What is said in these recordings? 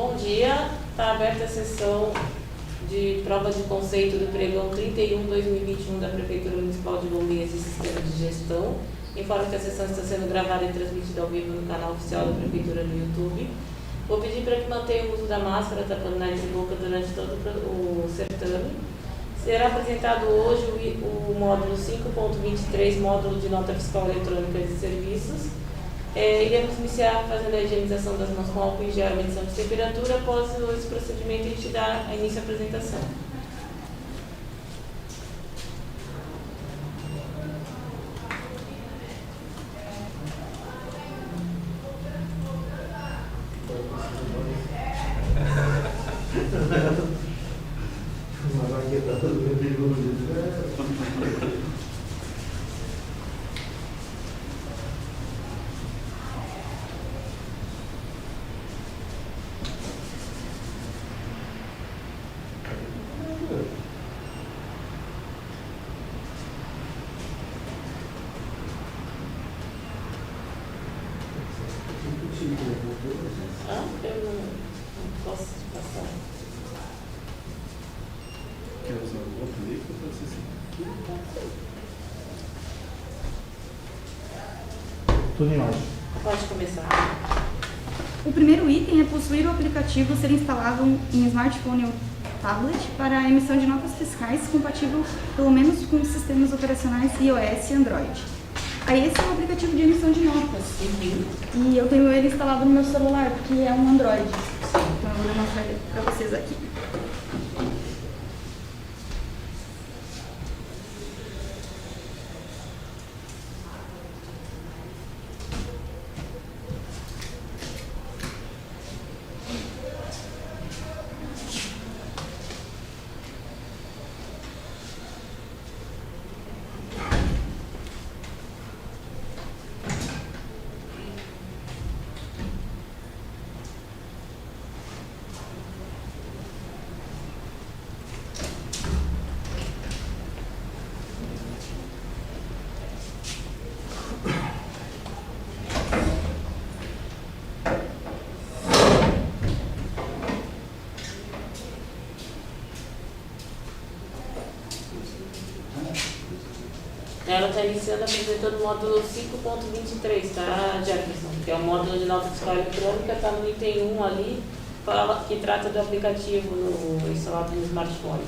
Bom dia, está aberta a sessão de prova de conceito do pregão 31/2021 da Prefeitura Municipal de Bombinhas e Sistema de Gestão. Informo que a sessão está sendo gravada e transmitida ao vivo no canal oficial da Prefeitura no YouTube. Vou pedir para que mantenha o uso da máscara, tapando nariz e boca durante todo o certame. Será apresentado hoje o módulo 5.23, módulo de nota fiscal eletrônica de serviços. Iremos iniciar fazendo a higienização das mãos com álcool em gel e medição de temperatura. Após esse procedimento, a gente dá início à apresentação. Eu não posso te passar. Quer usar o outro livro ou pode ser assim? Tudo em ordem. Pode começar. O primeiro item é possuir o aplicativo ser instalado em smartphone ou tablet para a emissão de notas fiscais compatível pelo menos com os sistemas operacionais iOS e Android. Aí esse é o aplicativo de emissão de notas. E eu tenho ele instalado no meu celular, porque é um Android. Então eu vou demonstrar ele para vocês aqui. Ela está iniciando apresentando o módulo 5.23, tá, Jefferson? Que é o módulo de nota fiscal eletrônica, está no item 1 ali, que trata do aplicativo instalado no smartphone.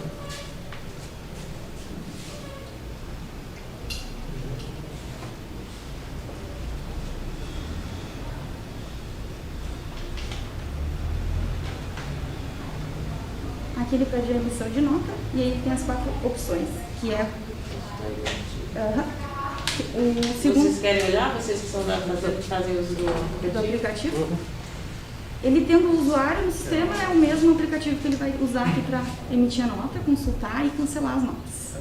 Aqui ele pede a emissão de nota e aí tem as 4 opções, que é o segundo. Vocês querem olhar? Vocês que são fazem uso do aplicativo? Ele tendo o usuário no sistema, é o mesmo aplicativo que ele vai usar aqui para emitir a nota, consultar e cancelar as notas.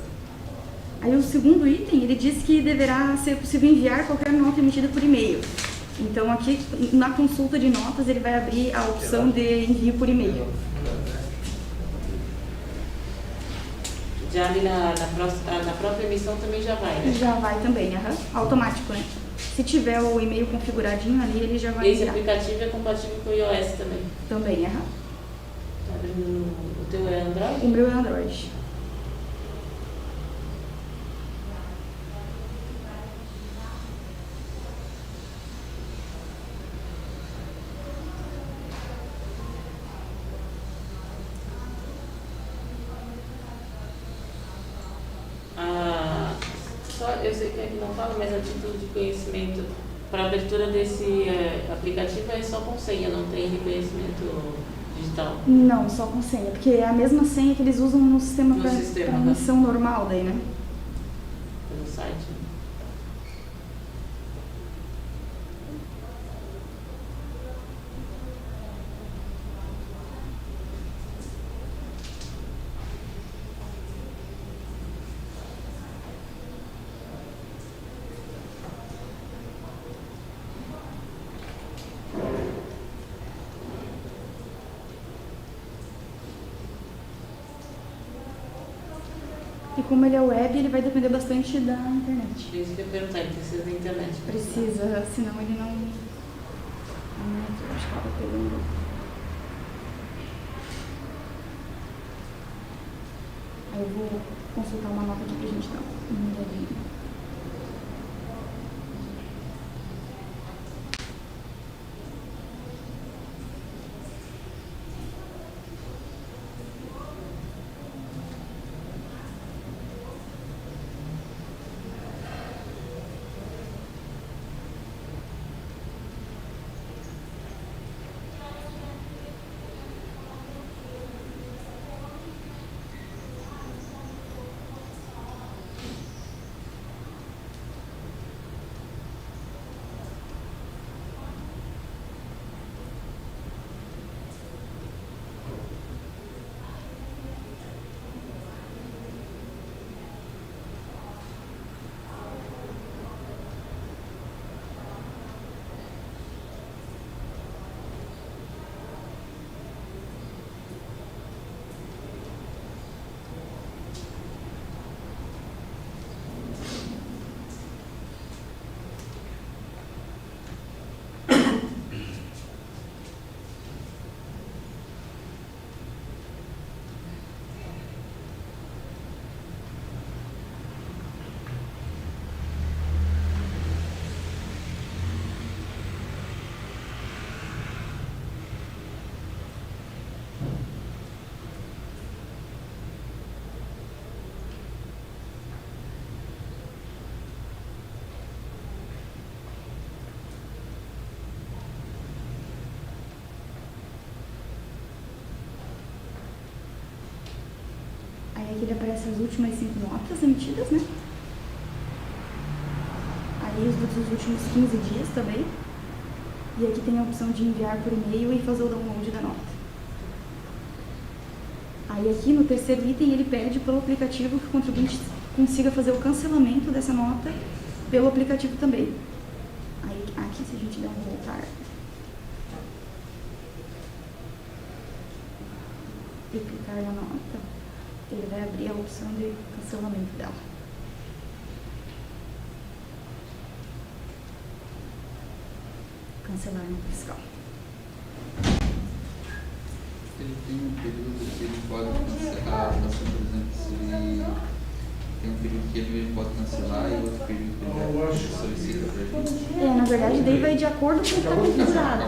Aí o segundo item, ele diz que deverá ser possível enviar qualquer nota emitida por e-mail. Então aqui na consulta de notas ele vai abrir a opção de envio por e-mail. Já ali na própria emissão também já vai, né? Já vai também, automático, né? Se tiver o e-mail configuradinho ali, ele já vai Esse virar. aplicativo é compatível com o iOS também. Também, Tá abrindo, o teu é Android? O meu é Android. Eu sei que aqui não fala, mas a título de conhecimento, para abertura desse aplicativo é só com senha, não tem reconhecimento digital? Não, só com senha, porque é a mesma senha que eles usam no sistema para né? emissão normal daí, né? Pelo site. E como ele é web, ele vai depender bastante da internet. Isso que eu ia perguntar, ele precisa da internet. Precisa, senão ele não... Eu acho que ela tá pegando... Aí eu vou consultar uma nota aqui pra gente dar uma olhadinha. Aí aqui ele aparece as últimas 5 notas emitidas, né? Aí os dos últimos 15 dias também. E aqui tem a opção de enviar por e-mail e fazer o download da nota. Aí aqui no terceiro item ele pede pelo aplicativo que o contribuinte consiga fazer o cancelamento dessa nota pelo aplicativo também. Aí aqui se a gente der um voltar e clicar na nota, ele vai abrir a opção de cancelamento dela. Cancelar nota fiscal. Ele tem um período que ele pode cancelar, por exemplo, se ele tem um período que ele pode cancelar e outro período que ele solicita para a gente. Na verdade, daí vai de acordo com o que está configurado.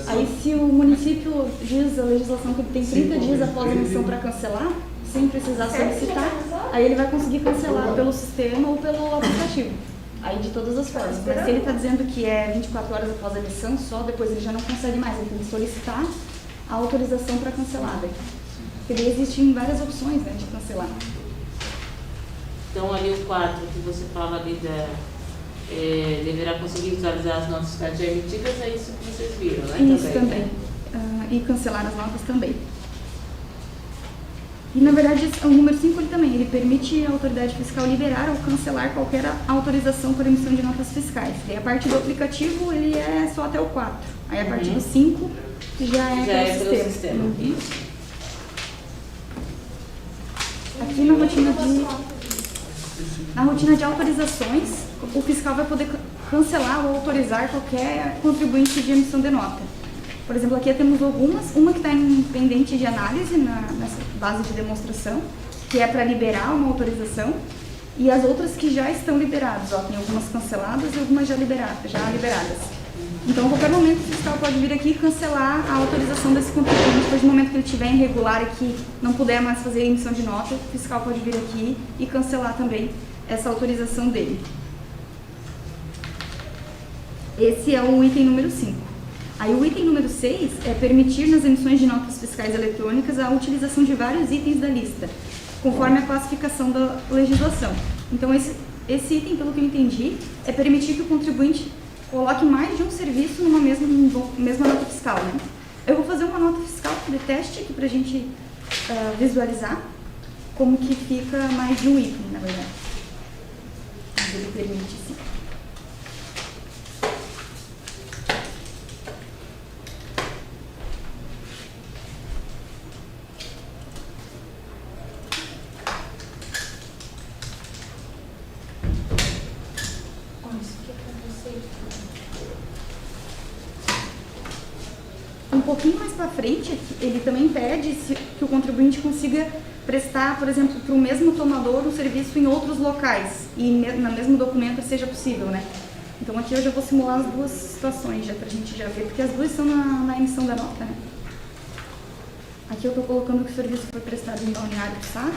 Aí se o município diz a legislação que ele tem 30 dias após a emissão para cancelar, sem precisar solicitar, aí ele vai conseguir cancelar pelo sistema ou pelo aplicativo. Aí de todas as formas. Mas se ele está dizendo que é 24 horas após a emissão, só depois ele já não consegue mais, ele tem que solicitar a autorização para cancelar. Porque daí existem várias opções, né, de cancelar. Então ali o 4 que você fala ali deverá conseguir visualizar as notas fiscais já emitidas, é isso que vocês viram, né? Isso também. E cancelar as notas também. E na verdade o número 5 ele permite a autoridade fiscal liberar ou cancelar qualquer autorização por emissão de notas fiscais. E a parte do aplicativo ele é só até o 4. Aí a parte do 5 já é pelo sistema. Aqui na rotina de autorizações, o fiscal vai poder cancelar ou autorizar qualquer contribuinte de emissão de nota. Por exemplo, aqui temos algumas, uma que está em pendente de análise nessa base de demonstração, que é para liberar uma autorização, e as outras que já estão liberadas, tem algumas canceladas e algumas já liberadas. Então, a qualquer momento, o fiscal pode vir aqui e cancelar a autorização desse contribuinte. Depois do momento que ele estiver irregular e que não puder mais fazer a emissão de nota, o fiscal pode vir aqui e cancelar também essa autorização dele. Esse é o item número 5. Aí o item número 6 é permitir nas emissões de notas fiscais eletrônicas a utilização de vários itens da lista, conforme a classificação da legislação. Então, esse item, pelo que eu entendi, é permitir que o contribuinte coloque mais de um serviço numa mesma nota fiscal, né? Eu vou fazer uma nota fiscal de teste aqui para a gente visualizar como que fica mais de um item, na verdade. Mas ele permite sim. Um pouquinho mais para frente, ele também pede que o contribuinte consiga prestar, por exemplo, para o mesmo tomador um serviço em outros locais e no mesmo documento seja possível, né? Então aqui eu já vou simular as duas situações, já para a gente já ver, porque as duas estão na emissão da nota, né? Aqui eu estou colocando que o serviço foi prestado em Balneário do Sax.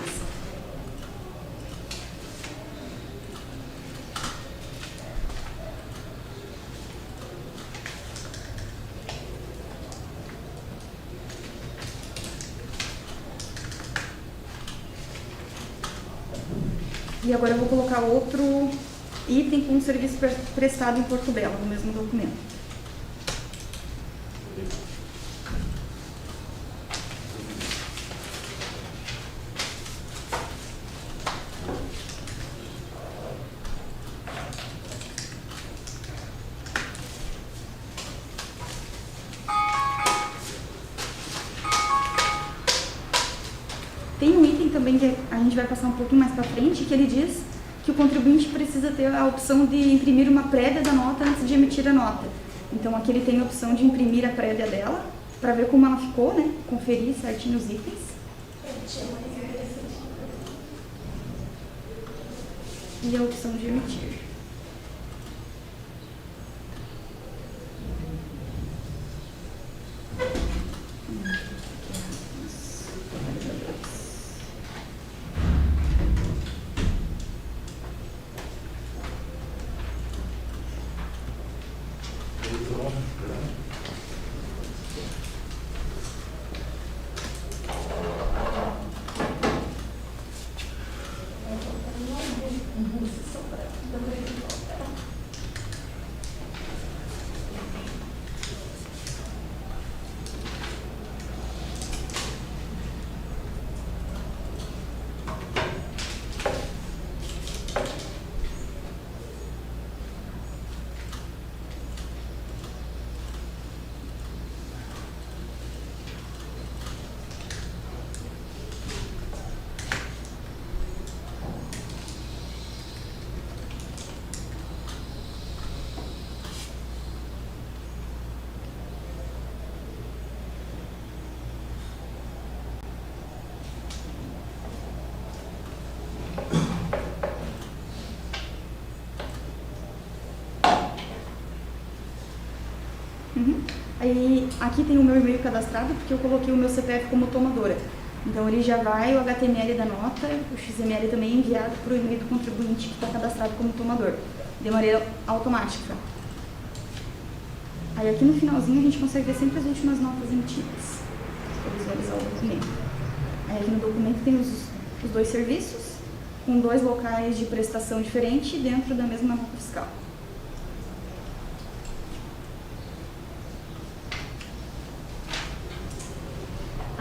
E agora eu vou colocar outro item com um serviço prestado em Porto Belo, no mesmo documento. Tem um item também que a gente vai passar um pouquinho mais para frente, que ele diz que o contribuinte precisa ter a opção de imprimir uma prévia da nota antes de emitir a nota. Então aqui ele tem a opção de imprimir a prévia dela, para ver como ela ficou, né? Conferir certinho os itens. E a opção de emitir. Aí, aqui tem o meu e-mail cadastrado, porque eu coloquei o meu CPF como tomadora. Então, ele já vai, o HTML da nota, o XML também é enviado para o e-mail do contribuinte que está cadastrado como tomador, de maneira automática. Aí, aqui no finalzinho, a gente consegue ver sempre as últimas notas emitidas, para visualizar o documento. Aí, aqui no documento tem os dois serviços, com dois locais de prestação diferentes dentro da mesma nota fiscal.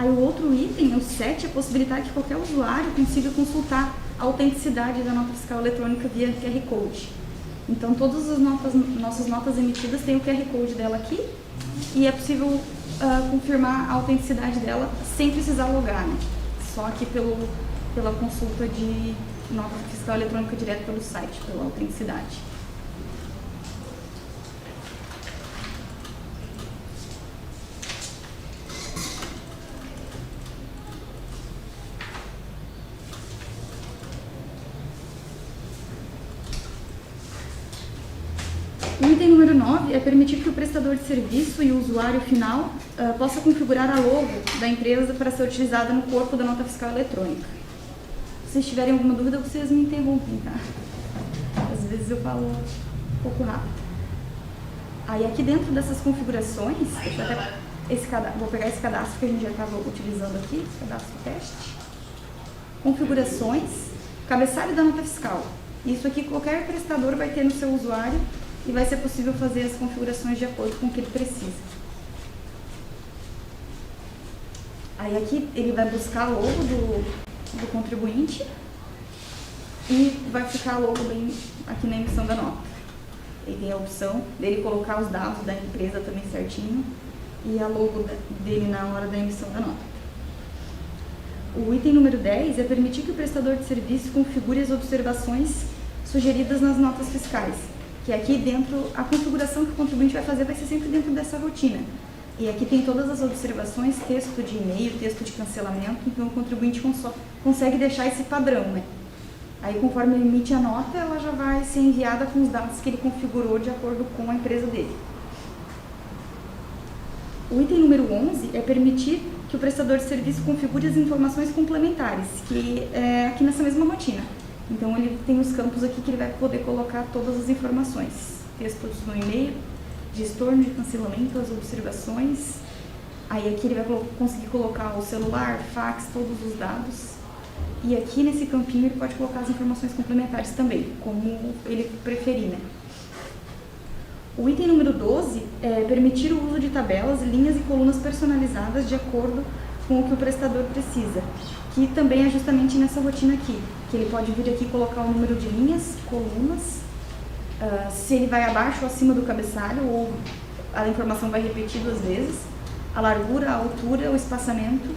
Aí o outro item, o 7, é a possibilidade que qualquer usuário consiga consultar a autenticidade da nota fiscal eletrônica via QR Code. Então todas as nossas notas emitidas têm o QR Code dela aqui e é possível confirmar a autenticidade dela sem precisar logar, né? Só aqui pela consulta de nota fiscal eletrônica direto pelo site, pela autenticidade. O item número 9 é permitir que o prestador de serviço e o usuário final possa configurar a logo da empresa para ser utilizada no corpo da nota fiscal eletrônica. Se vocês tiverem alguma dúvida, vocês me interrompem, tá? Às vezes eu falo um pouco rápido. Aí aqui dentro dessas configurações, deixa eu até, vou pegar esse cadastro que a gente já estava utilizando aqui, esse cadastro teste. Configurações, cabeçalho da nota fiscal. Isso aqui qualquer prestador vai ter no seu usuário e vai ser possível fazer as configurações de acordo com o que ele precisa. Aí aqui ele vai buscar a logo do contribuinte e vai ficar a logo bem aqui na emissão da nota. Ele tem a opção dele colocar os dados da empresa também certinho e a logo dele na hora da emissão da nota. O item número 10 é permitir que o prestador de serviço configure as observações sugeridas nas notas fiscais. Que aqui dentro, a configuração que o contribuinte vai fazer vai ser sempre dentro dessa rotina. E aqui tem todas as observações, texto de e-mail, texto de cancelamento, então o contribuinte consegue deixar esse padrão, né? Aí, conforme ele emite a nota, ela já vai ser enviada com os dados que ele configurou de acordo com a empresa dele. O item número 11 é permitir que o prestador de serviço configure as informações complementares, que é aqui nessa mesma rotina. Então, ele tem os campos aqui que ele vai poder colocar todas as informações. Textos no e-mail, de estorno, de cancelamento, as observações. Aí aqui ele vai conseguir colocar o celular, fax, todos os dados. E aqui nesse campinho ele pode colocar as informações complementares também, como ele preferir, né? O item número 12 é permitir o uso de tabelas, linhas e colunas personalizadas de acordo com o que o prestador precisa, que também é justamente nessa rotina aqui, que ele pode vir aqui colocar o número de linhas, colunas, se ele vai abaixo ou acima do cabeçalho, ou a informação vai repetir 2 vezes, a largura, a altura, o espaçamento,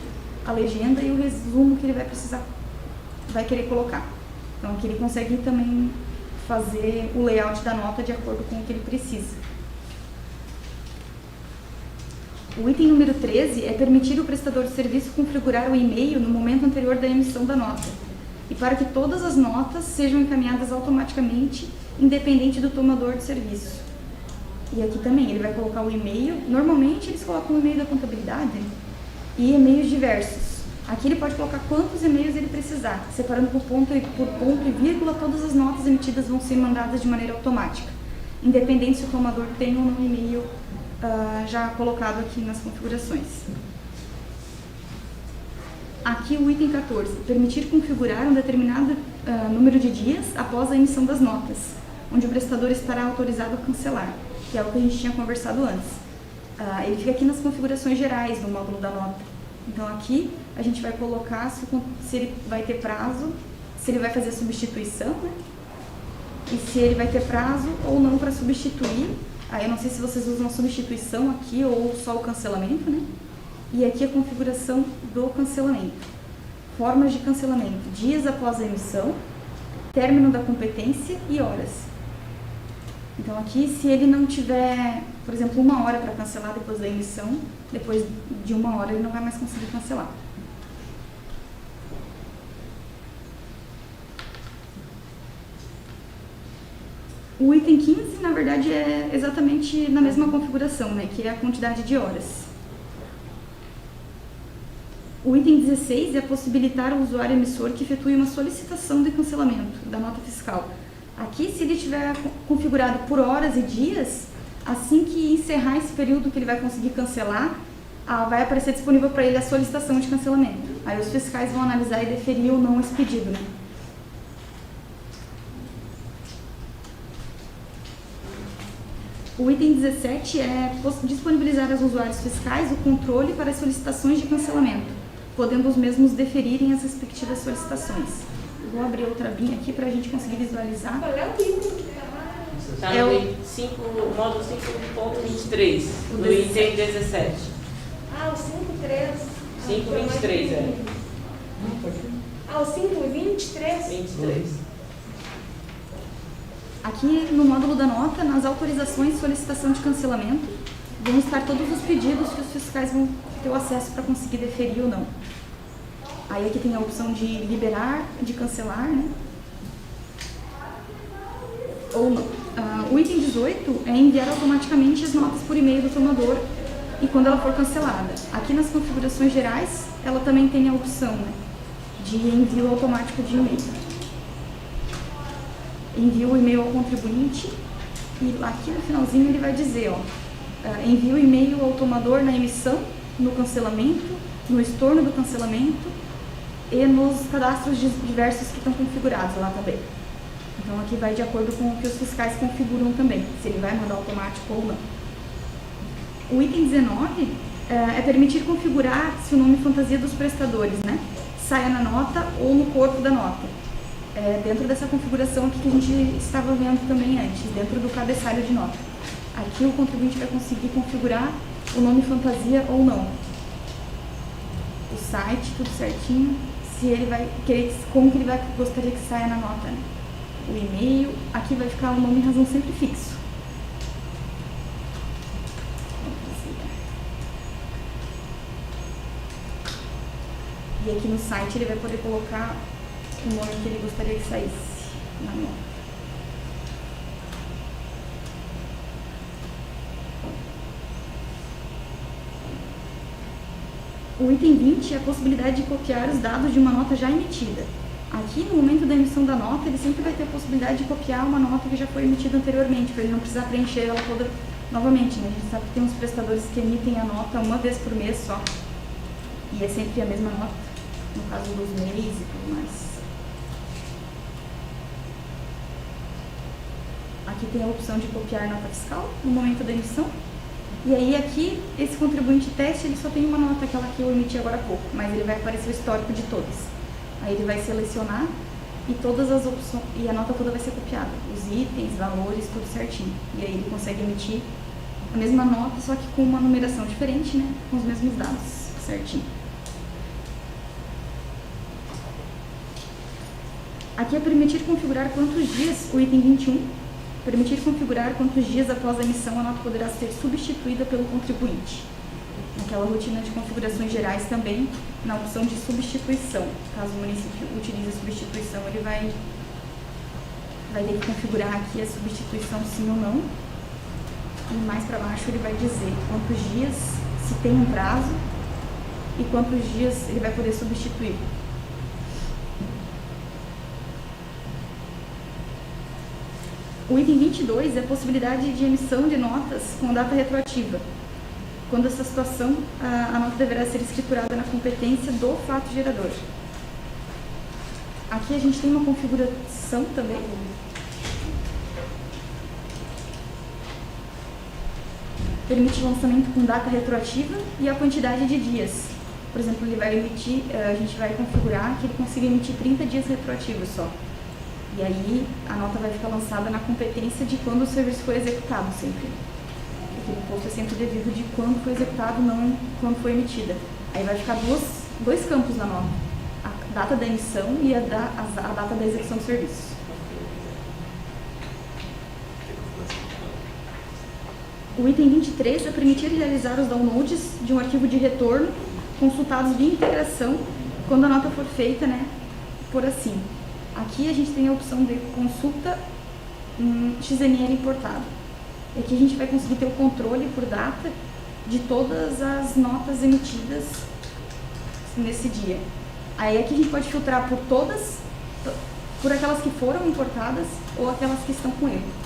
a legenda e o resumo que ele vai querer colocar. Então aqui ele consegue também fazer o layout da nota de acordo com o que ele precisa. O item número 13 é permitir o prestador de serviço configurar o e-mail no momento anterior da emissão da nota, e para que todas as notas sejam encaminhadas automaticamente, independente do tomador de serviço. E aqui também ele vai colocar o e-mail, normalmente eles colocam o e-mail da contabilidade e e-mails diversos. Aqui ele pode colocar quantos e-mails ele precisar, separando por ponto e vírgula, todas as notas emitidas vão ser mandadas de maneira automática, independente se o tomador tem ou não e-mail já colocado aqui nas configurações. Aqui o item 14, permitir configurar um determinado número de dias após a emissão das notas, onde o prestador estará autorizado a cancelar, que é o que a gente tinha conversado antes. Ele fica aqui nas configurações gerais do módulo da nota. Então aqui a gente vai colocar se ele vai ter prazo, se ele vai fazer substituição, né? E se ele vai ter prazo ou não para substituir. Aí eu não sei se vocês usam a substituição aqui ou só o cancelamento, né? E aqui a configuração do cancelamento. Formas de cancelamento: dias após a emissão, término da competência e horas. Então aqui, se ele não tiver, por exemplo, 1 hora para cancelar depois da emissão, depois de 1 hora ele não vai mais conseguir cancelar. O item 15, na verdade, é exatamente na mesma configuração, né, que é a quantidade de horas. O item 16 é possibilitar ao usuário emissor que efetue uma solicitação de cancelamento da nota fiscal. Aqui, se ele tiver configurado por horas e dias, assim que encerrar esse período que ele vai conseguir cancelar, vai aparecer disponível para ele a solicitação de cancelamento. Aí os fiscais vão analisar e deferir ou não esse pedido, né? O item 17 é disponibilizar aos usuários fiscais o controle para as solicitações de cancelamento, podendo os mesmos deferirem as respectivas solicitações. Vou abrir outra abinha aqui para a gente conseguir visualizar. Qual é o livro? Está no módulo 5.23, no item 17. Ah, o 5.3. 5.23, é. Ah, o 5.23? 23. Aqui no módulo da nota, nas autorizações de solicitação de cancelamento, vão estar todos os pedidos que os fiscais vão ter o acesso para conseguir deferir ou não. Aí aqui tem a opção de liberar, de cancelar, né? Ou não. O item 18 é enviar automaticamente as notas por e-mail do tomador e quando ela for cancelada. Aqui nas configurações gerais, ela também tem a opção, né, de envio automático de e-mail. Envia o e-mail ao contribuinte e aqui no finalzinho ele vai dizer, envia o e-mail ao tomador na emissão, no cancelamento, no estorno do cancelamento e nos cadastros diversos que estão configurados lá também. Então aqui vai de acordo com o que os fiscais configuram também, se ele vai mandar automático ou não. O item 19 é permitir configurar se o nome fantasia dos prestadores, né, saia na nota ou no corpo da nota. Dentro dessa configuração aqui que a gente estava vendo também antes, dentro do cabeçalho de nota. Aqui o contribuinte vai conseguir configurar o nome fantasia ou não. O site, tudo certinho, se ele vai querer, como que ele vai gostaria que saia na nota, né? O e-mail, aqui vai ficar o nome e razão sempre fixo. E aqui no site ele vai poder colocar o nome que ele gostaria que saísse na nota. O item 20 é a possibilidade de copiar os dados de uma nota já emitida. Aqui, no momento da emissão da nota, ele sempre vai ter a possibilidade de copiar uma nota que já foi emitida anteriormente, para ele não precisar preencher ela toda novamente, né? A gente sabe que tem uns prestadores que emitem a nota uma vez por mês só, e é sempre a mesma nota, no caso dos mês e tudo mais. Aqui tem a opção de copiar nota fiscal no momento da emissão. E aí aqui, esse contribuinte teste, ele só tem uma nota, aquela que eu emiti agora há pouco, mas ele vai aparecer o histórico de todas. Aí ele vai selecionar e todas as opções, e a nota toda vai ser copiada, os itens, valores, tudo certinho. E aí ele consegue emitir a mesma nota, só que com uma numeração diferente, né, com os mesmos dados, certinho. Aqui é permitir configurar quantos dias, o item 21, permitir configurar quantos dias após a emissão a nota poderá ser substituída pelo contribuinte. Naquela rotina de configurações gerais também, na opção de substituição. Caso o município utilize a substituição, ele vai ter que configurar aqui a substituição sim ou não. E mais para baixo ele vai dizer quantos dias, se tem um prazo, e quantos dias ele vai poder substituir. O item 22 é a possibilidade de emissão de notas com data retroativa. Quando essa situação, a nota deverá ser escriturada na competência do fato gerador. Aqui a gente tem uma configuração também. Permite lançamento com data retroativa e a quantidade de dias. Por exemplo, ele vai emitir, a gente vai configurar que ele consiga emitir 30 dias retroativos só. E aí a nota vai ficar lançada na competência de quando o serviço foi executado sempre. Porque o imposto é sempre devido de quando foi executado, não quando foi emitida. Aí vai ficar dois campos na nota. A data da emissão e a data da execução do serviço. O item 23 é permitir realizar os downloads de um arquivo de retorno consultados via integração quando a nota for feita, né, por assim. Aqui a gente tem a opção de consulta XML importado. E aqui a gente vai conseguir ter o controle por data de todas as notas emitidas nesse dia. Aí aqui a gente pode filtrar por todas, por aquelas que foram importadas ou aquelas que estão com erro.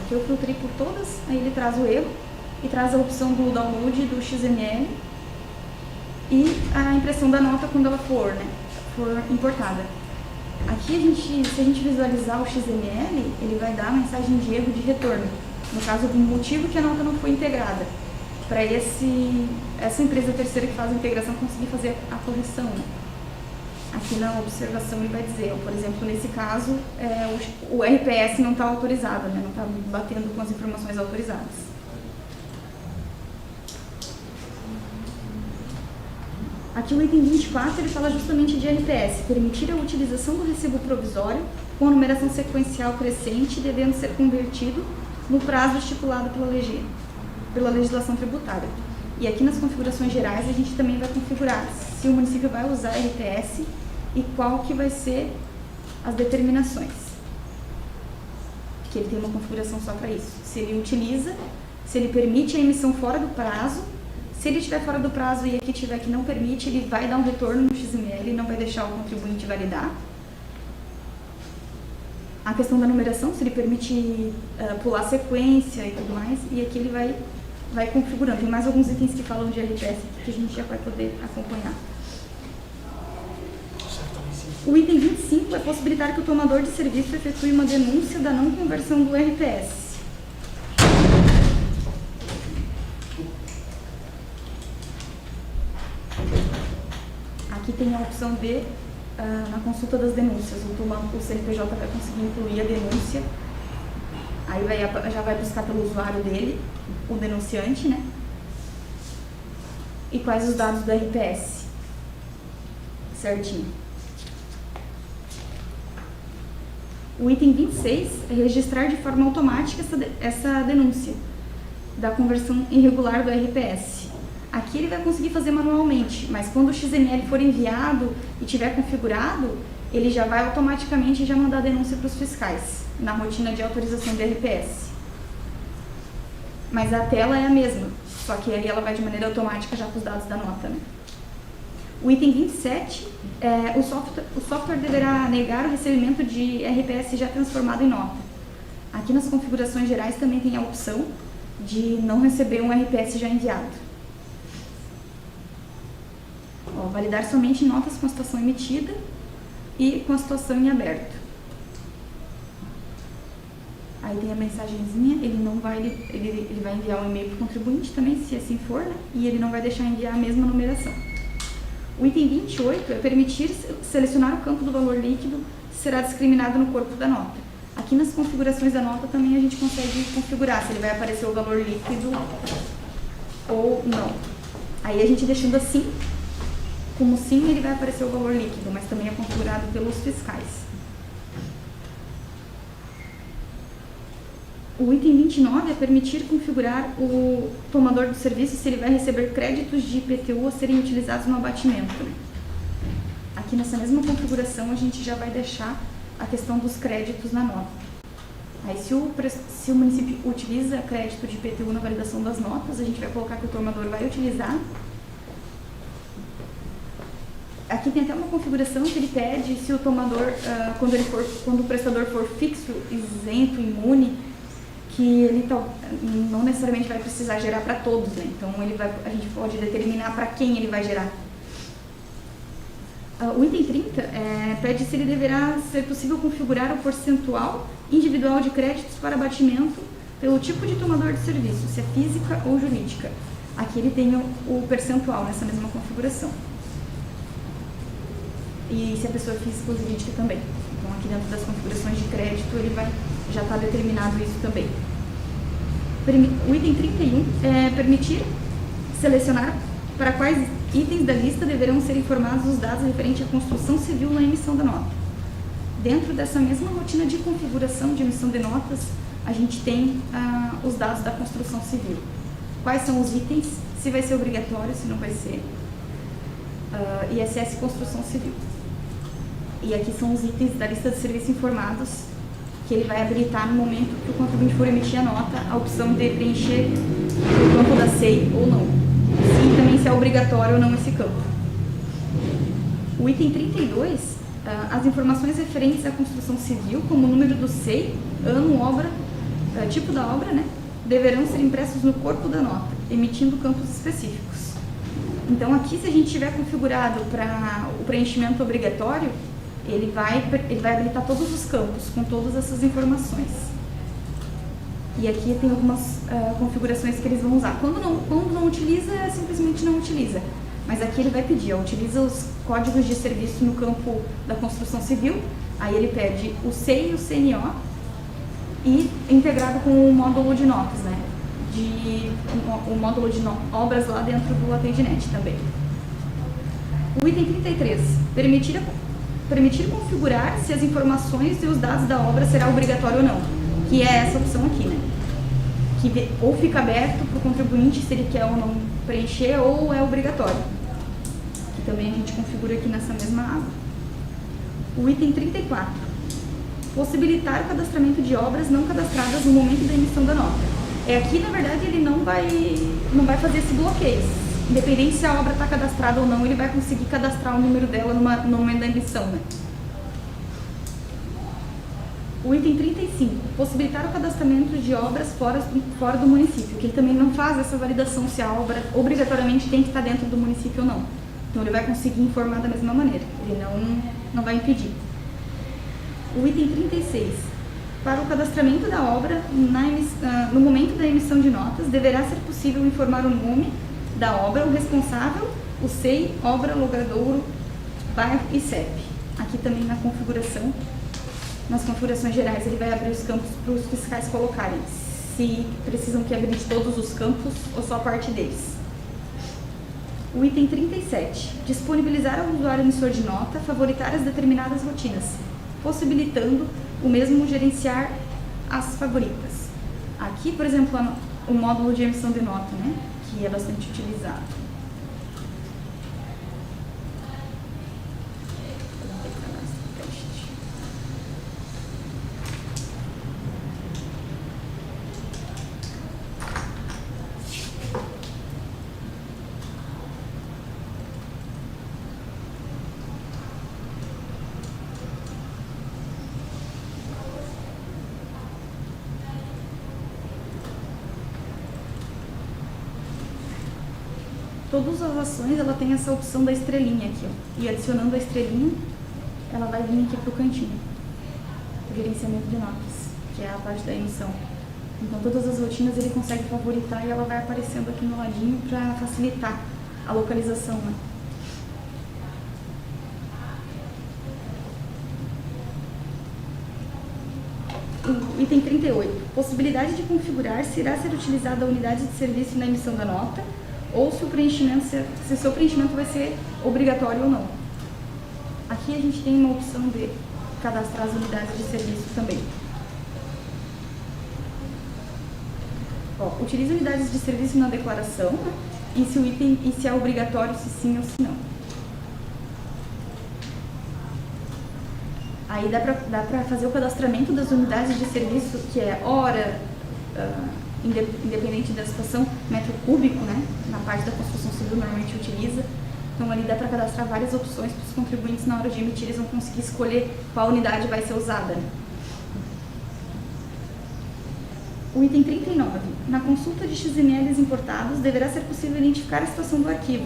Aqui eu filtrei por todas, aí ele traz o erro e traz a opção do download do XML e a impressão da nota quando ela for importada. Aqui, se a gente visualizar o XML, ele vai dar a mensagem de erro de retorno, no caso do motivo que a nota não foi integrada, para essa empresa terceira que faz a integração conseguir fazer a correção, né? Aqui na observação ele vai dizer, por exemplo, nesse caso, o RPS não está autorizado, né? Não está batendo com as informações autorizadas. Aqui o item 24 ele fala justamente de RPS, permitir a utilização do recibo provisório com a numeração sequencial crescente, devendo ser convertido no prazo estipulado pela legislação tributária. E aqui nas configurações gerais a gente também vai configurar se o município vai usar RPS e qual que vai ser as determinações. Que ele tem uma configuração só para isso. Se ele utiliza, se ele permite a emissão fora do prazo, se ele estiver fora do prazo e aqui tiver que não permite, ele vai dar um retorno no XML e não vai deixar o contribuinte validar. A questão da numeração, se ele permite pular sequência e tudo mais, e aqui ele vai configurando. Tem mais alguns itens que falam de RPS que a gente já vai poder acompanhar. O item 25 é possibilitar que o tomador de serviço efetue uma denúncia da não conversão do RPS. Aqui tem a opção de na consulta das denúncias. O CNPJ vai conseguir incluir a denúncia, aí já vai buscar pelo usuário dele, o denunciante, né? E quais os dados do RPS, certinho. O item 26 é registrar de forma automática essa denúncia da conversão irregular do RPS. Aqui ele vai conseguir fazer manualmente, mas quando o XML for enviado e tiver configurado, ele já vai automaticamente já mandar a denúncia para os fiscais, na rotina de autorização do RPS. Mas a tela é a mesma, só que aí ela vai de maneira automática já com os dados da nota, né? O item 27, o software deverá negar o recebimento de RPS já transformado em nota. Aqui nas configurações gerais também tem a opção de não receber um RPS já enviado. Validar somente notas com a situação emitida e com a situação em aberto. Aí tem a mensagenzinha, ele vai enviar um e-mail para o contribuinte também, se assim for, né? E ele não vai deixar enviar a mesma numeração. O item 28 é permitir selecionar o campo do valor líquido que será discriminado no corpo da nota. Aqui nas configurações da nota também a gente consegue configurar se ele vai aparecer o valor líquido ou não. Aí a gente deixando assim, como sim, ele vai aparecer o valor líquido, mas também é configurado pelos fiscais. O item 29 é permitir configurar o tomador do serviço se ele vai receber créditos de IPTU a serem utilizados no abatimento. Aqui nessa mesma configuração a gente já vai deixar a questão dos créditos na nota. Aí se o município utiliza crédito de IPTU na validação das notas, a gente vai colocar que o tomador vai utilizar. Aqui tem até uma configuração que ele pede se o tomador, quando o prestador for fixo, isento, imune, que ele não necessariamente vai precisar gerar para todos, né? Então a gente pode determinar para quem ele vai gerar. O item 30 pede se ele deverá ser possível configurar o percentual individual de créditos para abatimento pelo tipo de tomador de serviço, se é física ou jurídica. Aqui ele tem o percentual nessa mesma configuração. E se a pessoa é física ou jurídica também. Então aqui dentro das configurações de crédito já está determinado isso também. O item 31 é permitir selecionar para quais itens da lista deverão ser informados os dados referentes à construção civil na emissão da nota. Dentro dessa mesma rotina de configuração de emissão de notas, a gente tem os dados da construção civil. Quais são os itens, se vai ser obrigatório, se não vai ser. ISS Construção Civil. E aqui são os itens da lista de serviços informados que ele vai habilitar no momento que o contribuinte for emitir a nota, a opção de preencher o campo da SEI ou não. E também se é obrigatório ou não esse campo. O item 32, as informações referentes à construção civil, como o número do SEI, ano, obra, tipo da obra, né, deverão ser impressos no corpo da nota, emitindo campos específicos. Então aqui, se a gente tiver configurado para o preenchimento obrigatório, ele vai habilitar todos os campos com todas essas informações. E aqui tem algumas configurações que eles vão usar. Quando não utiliza, simplesmente não utiliza. Mas aqui ele vai pedir, utiliza os códigos de serviço no campo da construção civil, aí ele pede o SEI e o CNO, e integrado com o módulo de notas, né? O módulo de obras lá dentro do AtendiNet também. O item 33, permitir configurar se as informações e os dados da obra será obrigatório ou não, que é essa opção aqui, né? Que ou fica aberto para o contribuinte se ele quer ou não preencher, ou é obrigatório. Que também a gente configura aqui nessa mesma aba. O item 34, possibilitar o cadastramento de obras não cadastradas no momento da emissão da nota. Aqui, na verdade, ele não vai fazer esse bloqueio. Independente se a obra está cadastrada ou não, ele vai conseguir cadastrar o número dela no momento da emissão, né? O item 35, possibilitar o cadastramento de obras fora do município, que ele também não faz essa validação se a obra obrigatoriamente tem que estar dentro do município ou não. Então ele vai conseguir informar da mesma maneira, ele não vai impedir. O item 36, para o cadastramento da obra, no momento da emissão de notas, deverá ser possível informar o nome da obra, o responsável, o SEI, obra, logradouro, bairro e CEP. Aqui também na configuração, nas configurações gerais, ele vai abrir os campos para os fiscais colocarem se precisam que habilite todos os campos ou só parte deles. O item 37, disponibilizar ao usuário emissor de nota favoritar as determinadas rotinas, possibilitando o mesmo gerenciar as favoritas. Aqui, por exemplo, o módulo de emissão de nota, né, que é bastante utilizado. Todas as ações, ela tem essa opção da estrelinha aqui, ó. E adicionando a estrelinha, ela vai vir aqui para o cantinho. O gerenciamento de notas, que é a parte da emissão. Então, todas as rotinas ele consegue favoritar e ela vai aparecendo aqui no ladinho para facilitar a localização, né? O item 38. Possibilidade de configurar se irá ser utilizada a unidade de serviço na emissão da nota ou se o seu preenchimento vai ser obrigatório ou não. Aqui a gente tem uma opção de cadastrar as unidades de serviço também. Ó, utilize unidades de serviço na declaração, né? E se é obrigatório, se sim ou se não. Aí dá para fazer o cadastramento das unidades de serviço, que é hora, independente da situação, metro cúbico, né? Na parte da construção civil normalmente utiliza. Então ali dá para cadastrar várias opções para os contribuintes na hora de emitir, eles vão conseguir escolher qual unidade vai ser usada, né? O item 39. Na consulta de XMLs importados, deverá ser possível identificar a situação do arquivo,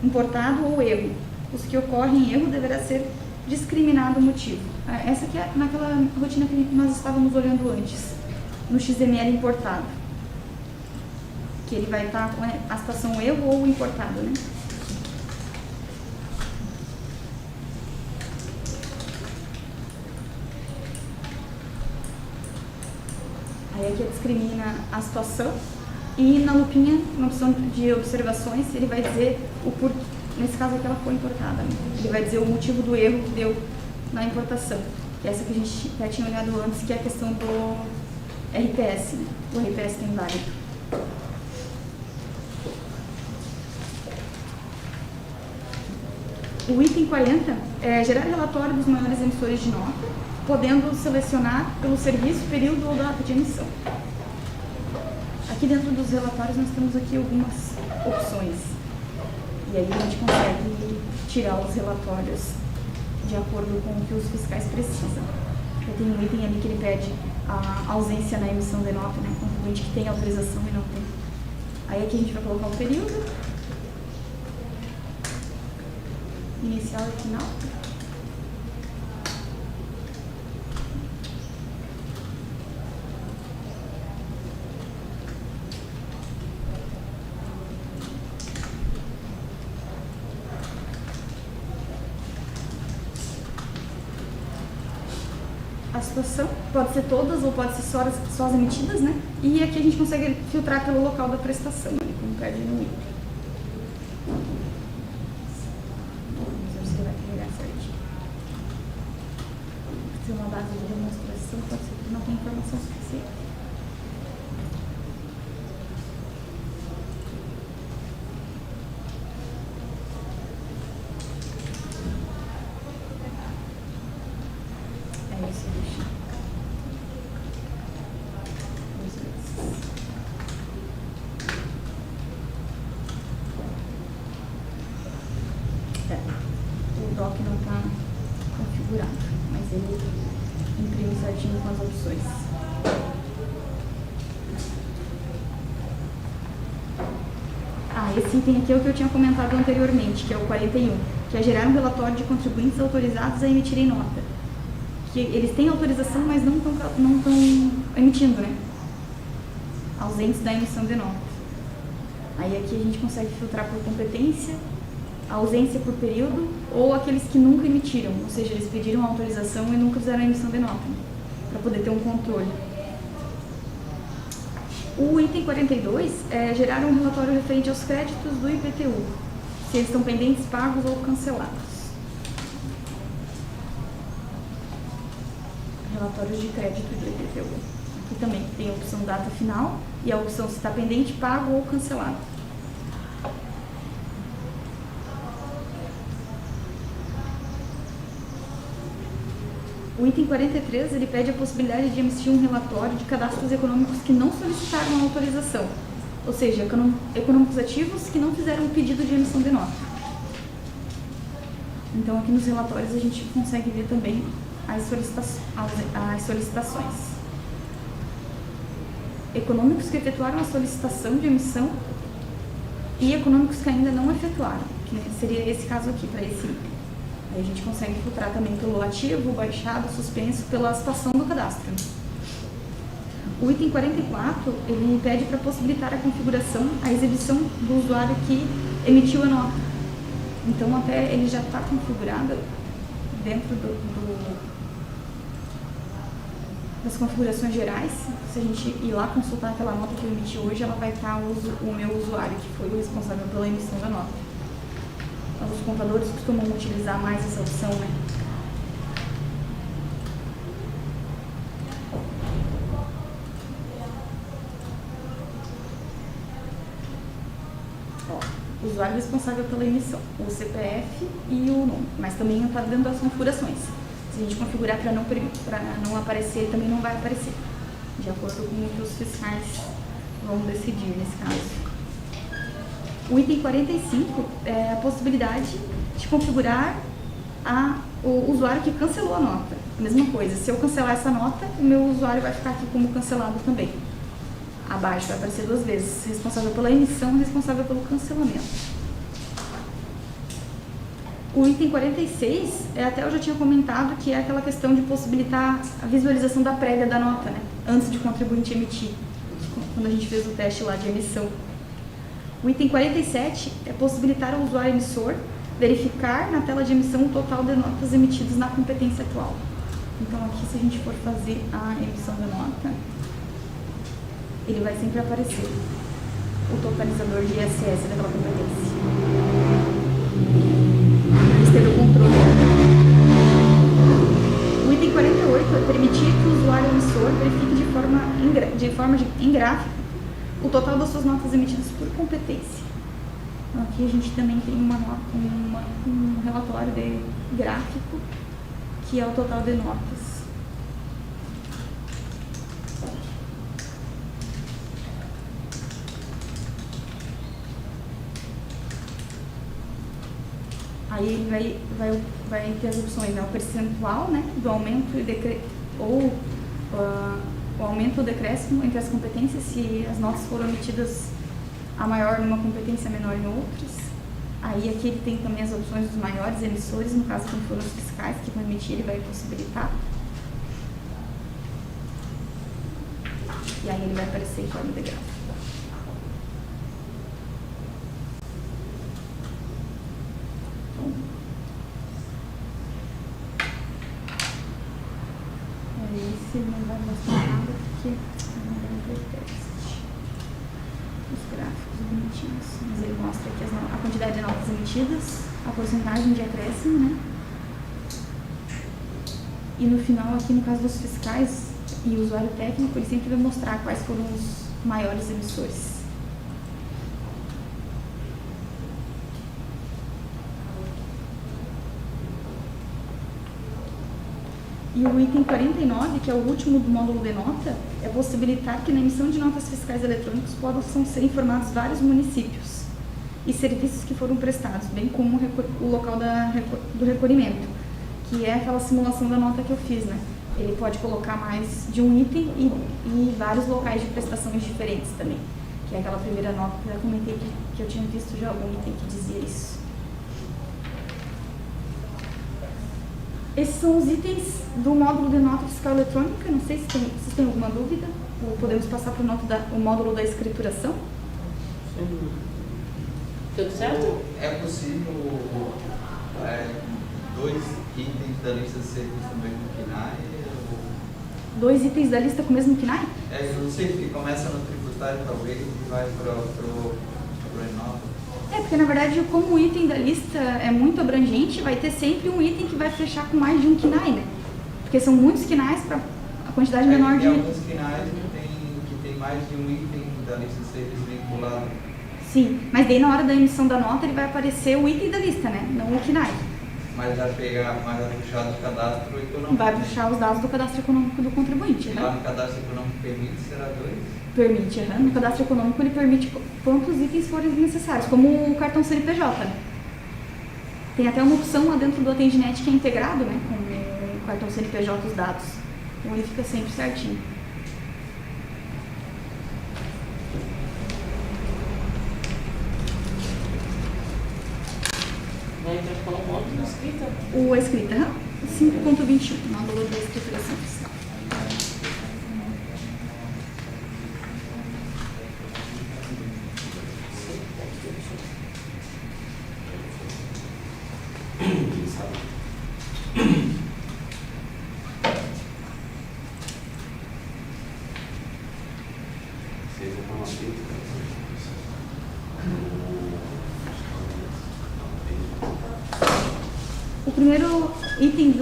importado ou erro. Os que ocorrem erro deverá ser discriminado o motivo. Essa aqui é naquela rotina que nós estávamos olhando antes, no XML importado. Que ele vai estar com a situação erro ou importado, né? Aí aqui discrimina a situação e na lupinha, na opção de observações, ele vai dizer o porquê. Nesse caso aqui ela foi importada, né? Ele vai dizer o motivo do erro que deu na importação. Que é essa que a gente já tinha olhado antes, que é a questão do RPS, né? O RPS tem válido. O item 40 é gerar relatório dos maiores emissores de nota, podendo selecionar pelo serviço, período ou data de emissão. Aqui dentro dos relatórios nós temos aqui algumas opções. E aí a gente consegue tirar os relatórios de acordo com o que os fiscais precisam. Eu tenho um item ali que ele pede a ausência na emissão de nota, né? Contribuinte que tem autorização e não tem. Aí aqui a gente vai colocar o período, inicial e final. A situação pode ser todas ou pode ser só as emitidas, né? E aqui a gente consegue filtrar pelo local da prestação, né? Como pede no item. Uma base de demonstração, pode ser que não tenha informação suficiente. É isso, deixa. O doc não está configurado, mas ele imprime certinho com as opções. Esse item aqui é o que eu tinha comentado anteriormente, que é o 41, que é gerar um relatório de contribuintes autorizados a emitirem nota. Que eles têm autorização, mas não estão emitindo, né? Ausentes da emissão de nota. Aí aqui a gente consegue filtrar por competência a ausência por período ou aqueles que nunca emitiram, ou seja, eles pediram autorização e nunca fizeram a emissão de nota, né, para poder ter um controle. O item 42 é gerar um relatório referente aos créditos do IPTU, se eles estão pendentes, pagos ou cancelados. Relatórios de crédito do IPTU. Aqui também tem a opção data final e a opção se está pendente, pago ou cancelado. O item 43, ele pede a possibilidade de emitir um relatório de cadastros econômicos que não solicitaram a autorização, ou seja, econômicos ativos que não fizeram o pedido de emissão de nota. Então, aqui nos relatórios a gente consegue ver também as solicitações. Econômicos que efetuaram a solicitação de emissão e econômicos que ainda não efetuaram, que seria esse caso aqui, para esse item. Aí a gente consegue filtrar também pelo ativo, baixado, suspenso, pela situação do cadastro. O item 44, ele pede para possibilitar a configuração, a exibição do usuário que emitiu a nota. Então, até ele já está configurado dentro das configurações gerais. Se a gente ir lá consultar aquela nota que eu emiti hoje, ela vai estar o meu usuário, que foi o responsável pela emissão da nota. Os contadores costumam utilizar mais essa opção, né? Ó, o usuário responsável pela emissão, o CPF e o nome, mas também está dentro das configurações. Se a gente configurar para não aparecer, ele também não vai aparecer, de acordo com o que os fiscais vão decidir nesse caso. O item 45 é a possibilidade de configurar o usuário que cancelou a nota. Mesma coisa, se eu cancelar essa nota, o meu usuário vai ficar aqui como cancelado também. Abaixo vai aparecer duas vezes, responsável pela emissão e responsável pelo cancelamento. O item 46, até eu já tinha comentado, que é aquela questão de possibilitar a visualização da prévia da nota, né, antes de o contribuinte emitir, quando a gente fez o teste lá de emissão. O item 47 é possibilitar ao usuário emissor verificar na tela de emissão o total de notas emitidas na competência atual. Então, aqui, se a gente for fazer a emissão da nota, ele vai sempre aparecer o totalizador de ISS daquela competência. Eles teve o controle. O item 48 é permitir que o usuário emissor verifique de forma em gráfico o total das suas notas emitidas por competência. Então, aqui a gente também tem um relatório de gráfico, que é o total de notas. Aí ele vai ter as opções, né? O percentual, né, do aumento ou o aumento ou decréscimo entre as competências, se as notas foram emitidas a maior numa competência, menor em outras. Aí aqui ele tem também as opções dos maiores emissores, no caso quando foram os fiscais que vão emitir, ele vai possibilitar. E aí ele vai aparecer em forma de gráfico. Esse não vai mostrar nada porque não vai ter teste. Os gráficos bonitinhos. Mas ele mostra aqui a quantidade de notas emitidas, a porcentagem de acréscimo, né? E no final, aqui no caso dos fiscais e o usuário técnico, ele sempre vai mostrar quais foram os maiores emissores. E o item 49, que é o último do módulo de nota, é possibilitar que na emissão de notas fiscais eletrônicas possam ser informados vários municípios e serviços que foram prestados, bem como o local do recolhimento, que é aquela simulação da nota que eu fiz, né? Ele pode colocar mais de um item e vários locais de prestações diferentes também, que é aquela primeira nota que eu já comentei que eu tinha visto já algum item que dizia isso. Esses são os itens do módulo de nota fiscal eletrônica. Não sei se vocês têm alguma dúvida, ou podemos passar para o módulo da escrituração. Sem dúvida. Tudo certo? É possível 2 itens da lista serem do mesmo KNAI? 2 itens da lista com o mesmo KNAI? Eu não sei, porque começa no tributário talvez e vai para o Enova. Porque na verdade, como o item da lista é muito abrangente, vai ter sempre um item que vai fechar com mais de um KNAI, né? Porque são muitos KNAIs para a quantidade menor de... Tem alguns KNAIs que tem mais de um item da lista de serviço vinculado. Sim, mas daí na hora da emissão da nota ele vai aparecer o item da lista, né? Não o KNAI. Mas vai puxar do cadastro econômico. Vai puxar os dados do cadastro econômico do contribuinte. Lá no cadastro econômico permite, será 2? Permite, no cadastro econômico ele permite quantos itens forem necessários, como o cartão CNPJ. Né? Tem até uma opção lá dentro do Atendinet que é integrado, né, com o cartão CNPJ, os dados. Então ele fica sempre certinho. Vai entrar com o ponto na escrita? O escrita, 5.21, no valor da escrituração fiscal. O primeiro item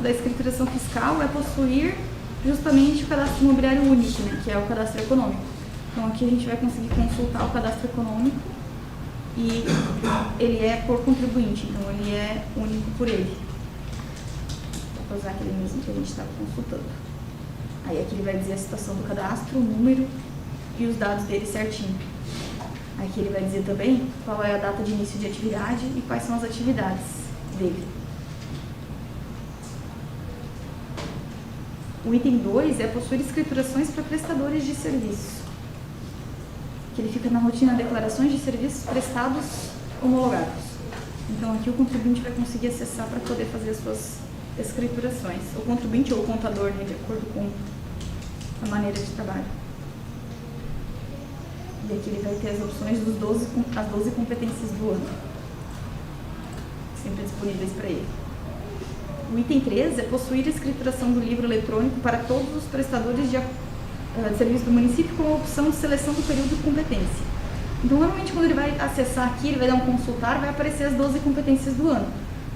da escrituração fiscal é possuir justamente o cadastro imobiliário único, né, que é o cadastro econômico. Então aqui a gente vai conseguir consultar o cadastro econômico e ele é por contribuinte, então ele é único por ele. Vou usar aquele mesmo que a gente estava consultando. Aí aqui ele vai dizer a situação do cadastro, o número e os dados dele certinho. Aqui ele vai dizer também qual é a data de início de atividade e quais são as atividades dele. O item 2 é possuir escriturações para prestadores de serviço, que ele fica na rotina declarações de serviços prestados homologados. Então aqui o contribuinte vai conseguir acessar para poder fazer as suas escriturações. O contribuinte ou o contador, né, de acordo com a maneira de trabalho. E aqui ele vai ter as opções dos 12 competências do ano, sempre disponíveis para ele. O item 3 é possuir a escrituração do livro eletrônico para todos os prestadores de serviço do município com a opção de seleção do período de competência. Então, normalmente, quando ele vai acessar aqui, ele vai dar um consultar, vai aparecer as 12 competências do ano.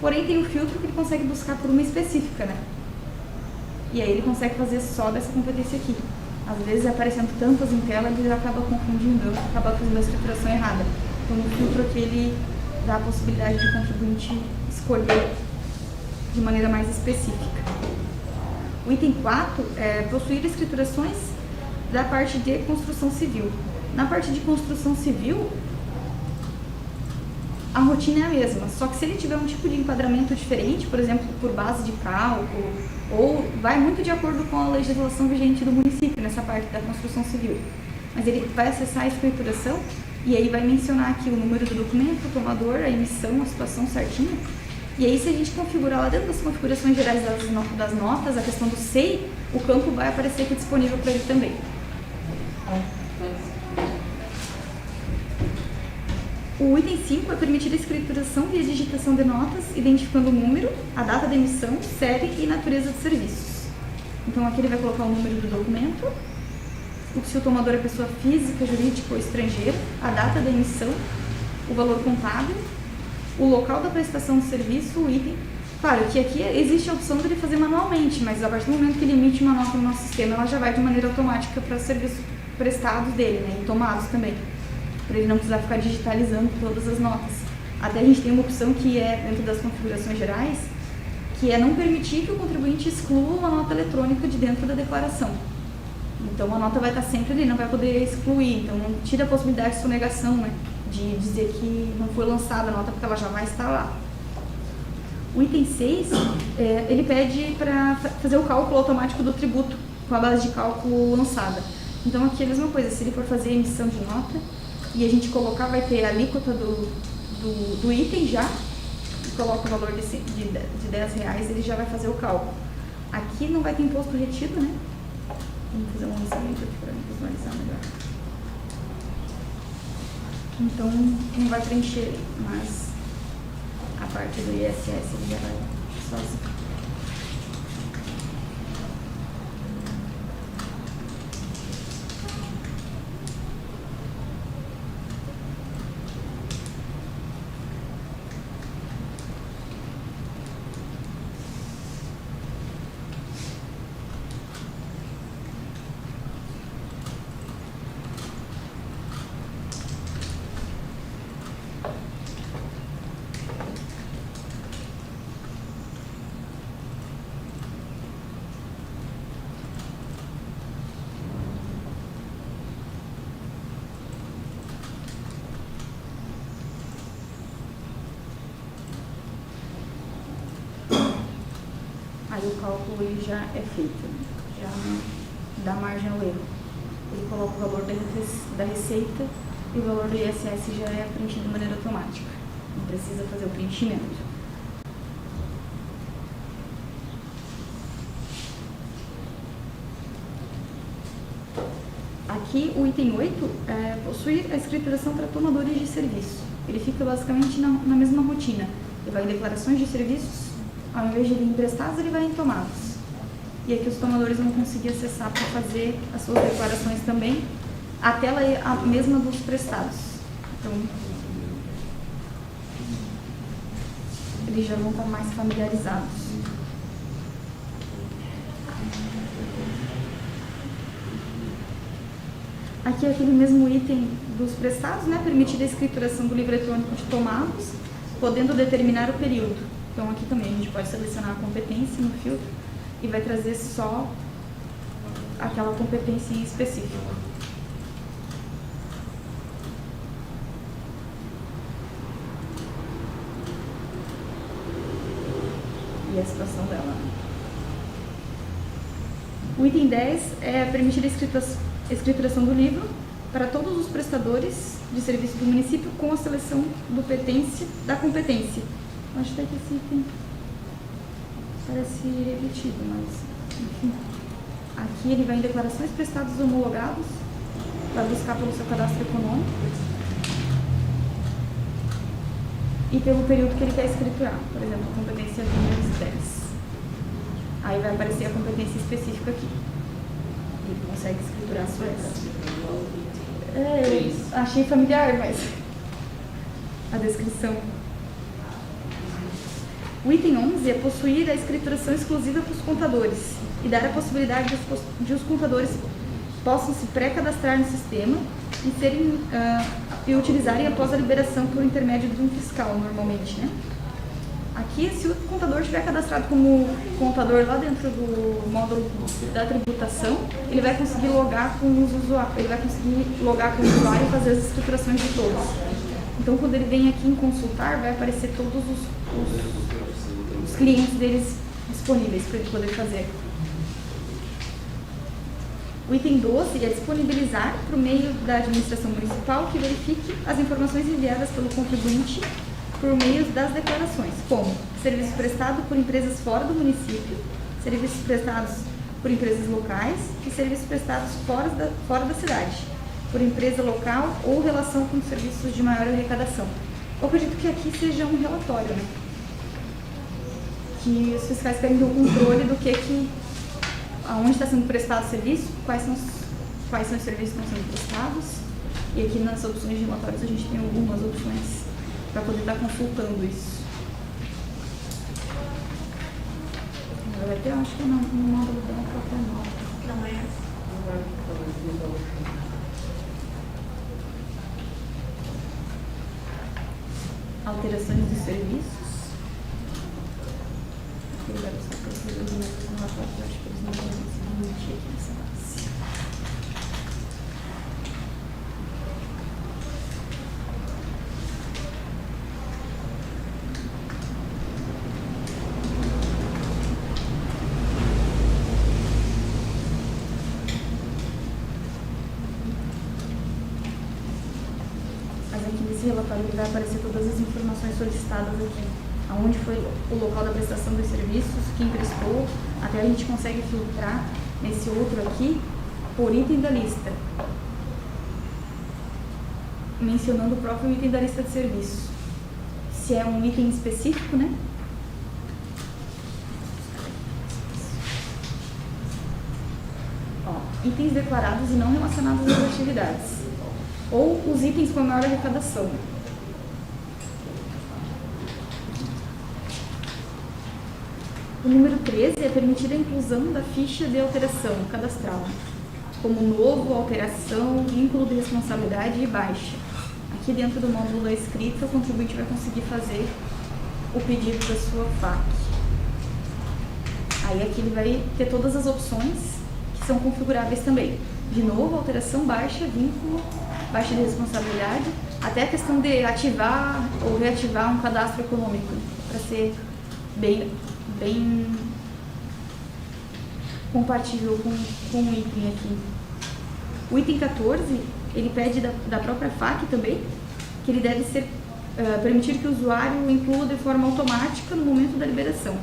Porém, tem um filtro que ele consegue buscar por uma específica, né? E aí ele consegue fazer só dessa competência aqui. Às vezes, aparecendo tantas em tela, ele acaba confundindo, acaba fazendo a escrituração errada. Então, no filtro aqui, ele dá a possibilidade de o contribuinte escolher de maneira mais específica. O item 4 é possuir escriturações da parte de construção civil. Na parte de construção civil, a rotina é a mesma, só que se ele tiver um tipo de enquadramento diferente, por exemplo, por base de cálculo, ou vai muito de acordo com a legislação vigente do município nessa parte da construção civil. Mas ele vai acessar a escrituração e aí vai mencionar aqui o número do documento, o tomador, a emissão, a situação certinha. E aí, se a gente configurar lá dentro das configurações gerais das notas, a questão do SEI, o campo vai aparecer aqui disponível para ele também. O item 5 é permitir a escrituração e a digitação de notas, identificando o número, a data da emissão, série e natureza de serviços. Então, aqui ele vai colocar o número do documento, se o tomador é pessoa física, jurídica ou estrangeira, a data da emissão, o valor contábil, o local da prestação de serviço, o item. Claro que aqui existe a opção de ele fazer manualmente, mas a partir do momento que ele emite uma nota no nosso sistema, ela já vai de maneira automática para os serviços prestados dele, né, e tomados também, para ele não precisar ficar digitalizando todas as notas. Até a gente tem uma opção que é, dentro das configurações gerais, que é não permitir que o contribuinte exclua uma nota eletrônica de dentro da declaração. Então a nota vai estar sempre ali, não vai poder excluir, então não tira a possibilidade de sonegação, né, de dizer que não foi lançada a nota porque ela já vai estar lá. O item 6, ele pede para fazer o cálculo automático do tributo com a base de cálculo lançada. Então aqui é a mesma coisa, se ele for fazer a emissão de nota e a gente colocar, vai ter a alíquota do item já, e coloca o valor de R$10, ele já vai fazer o cálculo. Aqui não vai ter imposto retido, né? Vamos fazer um lançamento aqui para visualizar melhor. Então não vai preencher, mas a parte do ISS ele já vai sozinho. Aí o cálculo ele já é feito, já não dá margem ao erro. Ele coloca o valor da receita e o valor do ISS já é preenchido de maneira automática. Não precisa fazer o preenchimento. Aqui o item 8 possui a escrituração para tomadores de serviço. Ele fica basicamente na mesma rotina. Ele vai em declarações de serviços. Ao invés de ele emprestados, ele vai em tomados. E aqui os tomadores vão conseguir acessar para fazer as suas declarações também. A tela é a mesma dos prestados. Então, eles já vão estar mais familiarizados. Aqui é aquele mesmo item dos prestados, né? Permitir a escrituração do livro eletrônico de tomados, podendo determinar o período. Então aqui também a gente pode selecionar a competência no filtro e vai trazer só aquela competência em específico. E a situação dela. O item 10 é permitir a escrituração do livro para todos os prestadores de serviço do município com a seleção da competência. Acho até que esse item parece repetido, mas enfim. Aqui ele vai em declarações prestados homologados, vai buscar pelo seu cadastro econômico e pelo período que ele quer escriturar. Por exemplo, a competência de 10. Aí vai aparecer a competência específica aqui. Ele consegue escriturar a sua eu achei familiar, mas a descrição. O item 11 é possuir a escrituração exclusiva para os contadores e dar a possibilidade de os contadores possam se pré-cadastrar no sistema e utilizarem após a liberação por intermédio de um fiscal, normalmente, né? Aqui, se o contador estiver cadastrado como contador lá dentro do módulo da tributação, ele vai conseguir logar com os usuários, e fazer as escriturações de todos. Então, quando ele vem aqui em consultar, vai aparecer todos os clientes deles disponíveis para ele poder fazer. O item 12 é disponibilizar para o meio da administração municipal que verifique as informações enviadas pelo contribuinte por meio das declarações, como serviço prestado por empresas fora do município, serviços prestados por empresas locais e serviços prestados fora da cidade, por empresa local ou relação com serviços de maior arrecadação. Eu acredito que aqui seja um relatório, né? Que os fiscais querem ter o controle do aonde está sendo prestado o serviço, quais são os serviços que estão sendo prestados. E aqui nas opções de relatórios a gente tem algumas opções para poder estar consultando isso. Vai ter, acho que no módulo da própria nota. Não é? Alterações de serviços. Eu quero só perceber os métodos no relatório, eu acho que eles não vão conseguir mentir aqui nessa base. Mas aqui nesse relatório vai aparecer todas as informações solicitadas aqui. Aonde foi o local da prestação dos serviços, quem prestou, até a gente consegue filtrar nesse outro aqui por item da lista. mencionando o próprio item da lista de serviço. Se é um item específico, né? Ó, itens declarados e não relacionados às atividades. Ou os itens com a maior arrecadação. O número 13 é permitir a inclusão da ficha de alteração cadastral, como novo, alteração, vínculo de responsabilidade e baixa. Aqui dentro do módulo da escrita, o contribuinte vai conseguir fazer o pedido da sua FAQ. Aí aqui ele vai ter todas as opções que são configuráveis também. De novo, alteração, baixa, vínculo, baixa de responsabilidade, até a questão de ativar ou reativar um cadastro econômico, para ser bem compatível com o item aqui. O item 14, ele pede da própria FAQ também, que ele deve ser, permitir que o usuário inclua de forma automática no momento da liberação.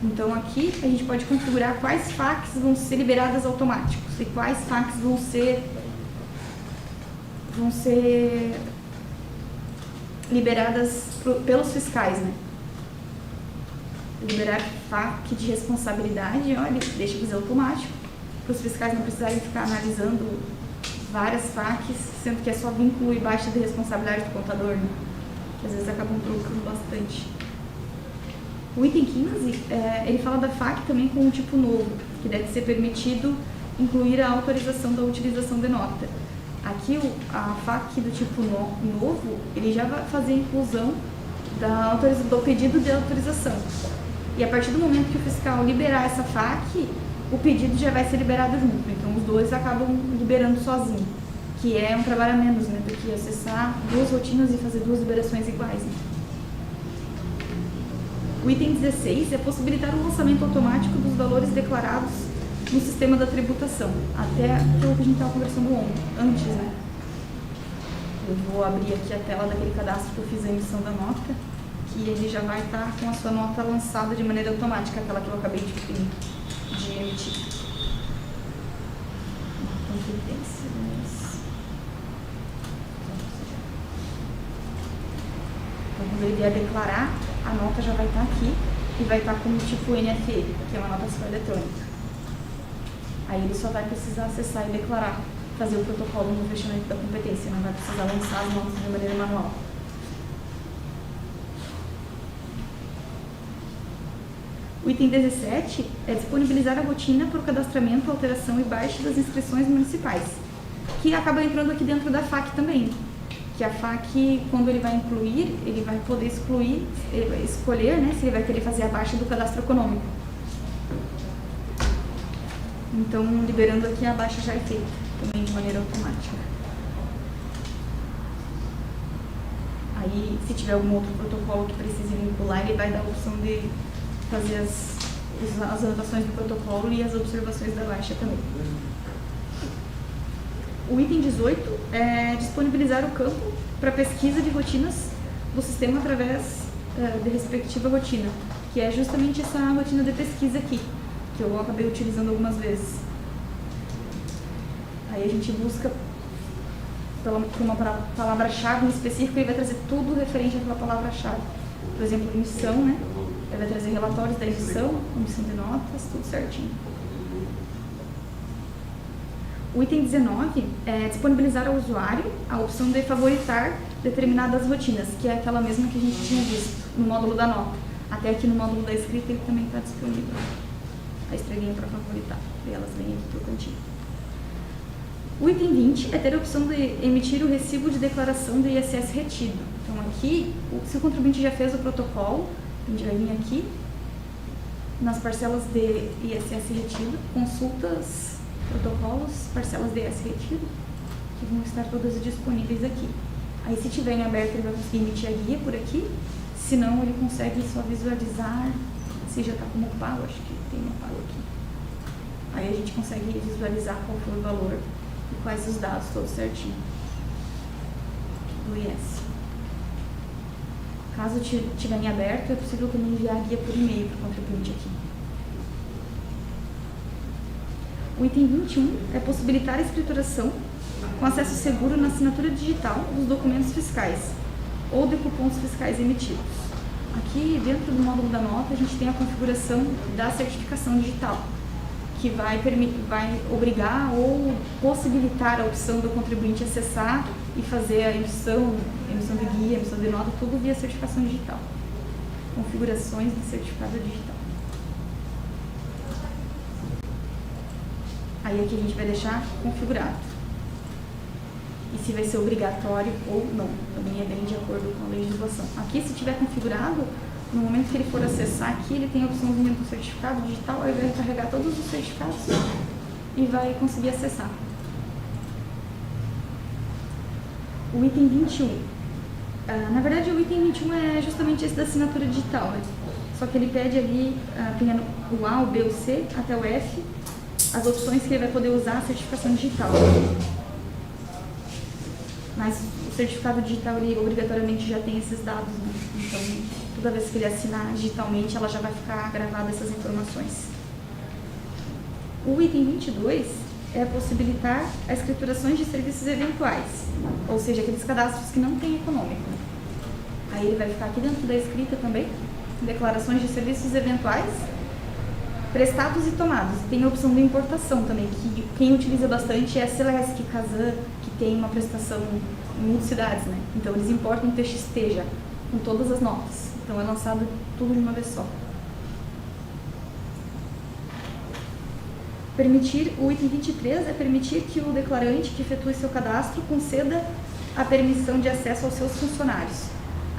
Então aqui a gente pode configurar quais FAQs vão ser liberadas automáticos e quais FAQs vão ser liberadas pelos fiscais, né? Liberar FAQ de responsabilidade, ó, ele deixa fazer automático, para os fiscais não precisarem ficar analisando várias FAQs, sendo que é só vínculo e baixa de responsabilidade do contador, né? Que às vezes acabam trocando bastante. O item 15, ele fala da FAQ também com um tipo novo, que deve ser permitido incluir a autorização da utilização de nota. Aqui a FAQ do tipo novo, ele já vai fazer a inclusão do pedido de autorização. E a partir do momento que o fiscal liberar essa FAQ, o pedido já vai ser liberado junto. Então os dois acabam liberando sozinho, que é um trabalho a menos, né, do que acessar duas rotinas e fazer duas liberações iguais, né? O item 16 é possibilitar o lançamento automático dos valores declarados no sistema da tributação, até aquilo que a gente estava conversando antes, né? Eu vou abrir aqui a tela daquele cadastro que eu fiz a emissão da nota, que ele já vai estar com a sua nota lançada de maneira automática, aquela que eu acabei de emitir. Então, quando ele vier declarar, a nota já vai estar aqui e vai estar como tipo NFE, que é uma nota só eletrônica. Aí ele só vai precisar acessar e declarar, fazer o protocolo no fechamento da competência, não vai precisar lançar as notas de maneira manual. O item 17 é disponibilizar a rotina para o cadastramento, alteração e baixa das inscrições municipais, que acaba entrando aqui dentro da FAQ também. Que a FAQ, quando ele vai incluir, ele vai poder excluir, ele vai escolher, né, se ele vai querer fazer a baixa do cadastro econômico. Então, liberando aqui, a baixa já é feita, também de maneira automática. Aí, se tiver algum outro protocolo que precise vincular, ele vai dar a opção de fazer as anotações do protocolo e as observações da baixa também. O item 18 é disponibilizar o campo para pesquisa de rotinas do sistema através da respectiva rotina, que é justamente essa rotina de pesquisa aqui, que eu acabei utilizando algumas vezes. Aí a gente busca por uma palavra-chave em específico e vai trazer tudo referente àquela palavra-chave. Por exemplo, emissão, né? Ele vai trazer relatórios da emissão de notas, tudo certinho. O item 19 é disponibilizar ao usuário a opção de favoritar determinadas rotinas, que é aquela mesma que a gente tinha visto no módulo da nota. Até aqui no módulo da escrita ele também está disponível. A estrelinha para favoritar, e elas vêm aqui para o cantinho. O item 20 é ter a opção de emitir o recibo de declaração de ISS retido. Então aqui, se o contribuinte já fez o protocolo, a gente vai vir aqui, nas parcelas de ISS retido, consultas, protocolos, parcelas de ISS retido, que vão estar todas disponíveis aqui. Aí se tiver em aberto ele vai conseguir emitir a guia por aqui, se não ele consegue só visualizar, se já está como pago, acho que tem uma pago aqui. Aí a gente consegue visualizar qual foi o valor e quais os dados todos certinho do IS. Caso estiver em aberto, é possível também enviar a guia por e-mail para o contribuinte aqui. O item 21 é possibilitar a escrituração com acesso seguro na assinatura digital dos documentos fiscais ou de cupons fiscais emitidos. Aqui, dentro do módulo da nota, a gente tem a configuração da certificação digital, que vai obrigar ou possibilitar a opção do contribuinte acessar e fazer a emissão de guia, emissão de nota, tudo via certificação digital. Configurações do certificado digital. Aí aqui a gente vai deixar configurado. E se vai ser obrigatório ou não. Também é bem de acordo com a legislação. Aqui, se tiver configurado, no momento que ele for acessar aqui, ele tem a opçãozinha do certificado digital, aí vai carregar todos os certificados e vai conseguir acessar. O item 21. Na verdade, o item 21 é justamente esse da assinatura digital, né? Só que ele pede ali, tem o A, o B, o C, até o F, as opções que ele vai poder usar a certificação digital. Mas o certificado digital, ele obrigatoriamente já tem esses dados, né? Então, toda vez que ele assinar digitalmente, ela já vai ficar gravada essas informações. O item 22 é possibilitar a escriturações de serviços eventuais, ou seja, aqueles cadastros que não têm econômico. Aí ele vai ficar aqui dentro da escrita também, declarações de serviços eventuais, prestados e tomados. Tem a opção de importação também, que quem utiliza bastante é a Celesc, Kazan, que tem uma prestação em muitas cidades, né? Então eles importam TXT já, com todas as notas. Então é lançado tudo de uma vez só. O item 23 é permitir que o declarante que efetue seu cadastro conceda a permissão de acesso aos seus funcionários.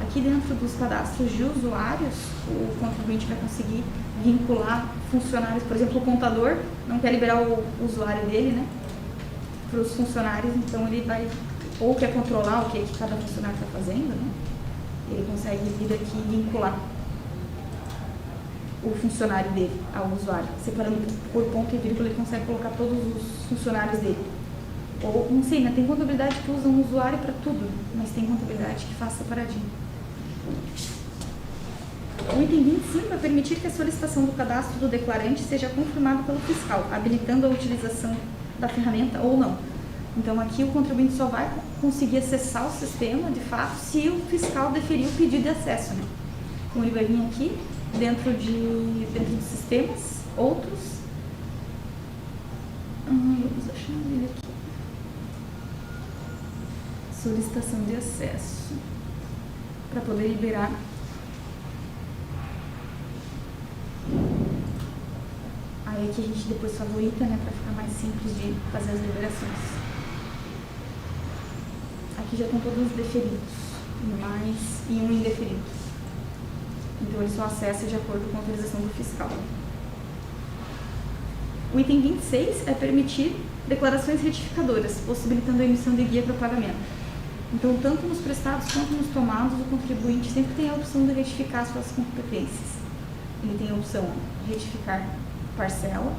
Aqui dentro dos cadastros de usuários, o contribuinte vai conseguir vincular funcionários. Por exemplo, o contador não quer liberar o usuário dele, né, para os funcionários, então ele vai, ou quer controlar o que cada funcionário está fazendo, né, ele consegue vir aqui e vincular o funcionário dele ao usuário. Separando por ponto e vírgula, ele consegue colocar todos os funcionários dele. Ou, não sei, né, tem contabilidade que usa um usuário para tudo, mas tem contabilidade que faz separadinho. O item 25 é permitir que a solicitação do cadastro do declarante seja confirmada pelo fiscal, habilitando a utilização da ferramenta ou não. Então, aqui o contribuinte só vai conseguir acessar o sistema, de fato, se o fiscal deferir o pedido de acesso, né? Então, ele vai vir aqui, dentro dos sistemas, outros. Vamos achar ele aqui. Solicitação de acesso. Para poder liberar. Aí aqui a gente depois favorita, né, para ficar mais simples de fazer as liberações. Aqui já estão todos deferidos, e um indeferido. Então ele só acessa de acordo com a autorização do fiscal. O item 26 é permitir declarações retificadoras, possibilitando a emissão de guia para pagamento. Então, tanto nos prestados quanto nos tomados, o contribuinte sempre tem a opção de retificar suas competências. Ele tem a opção de retificar parcela,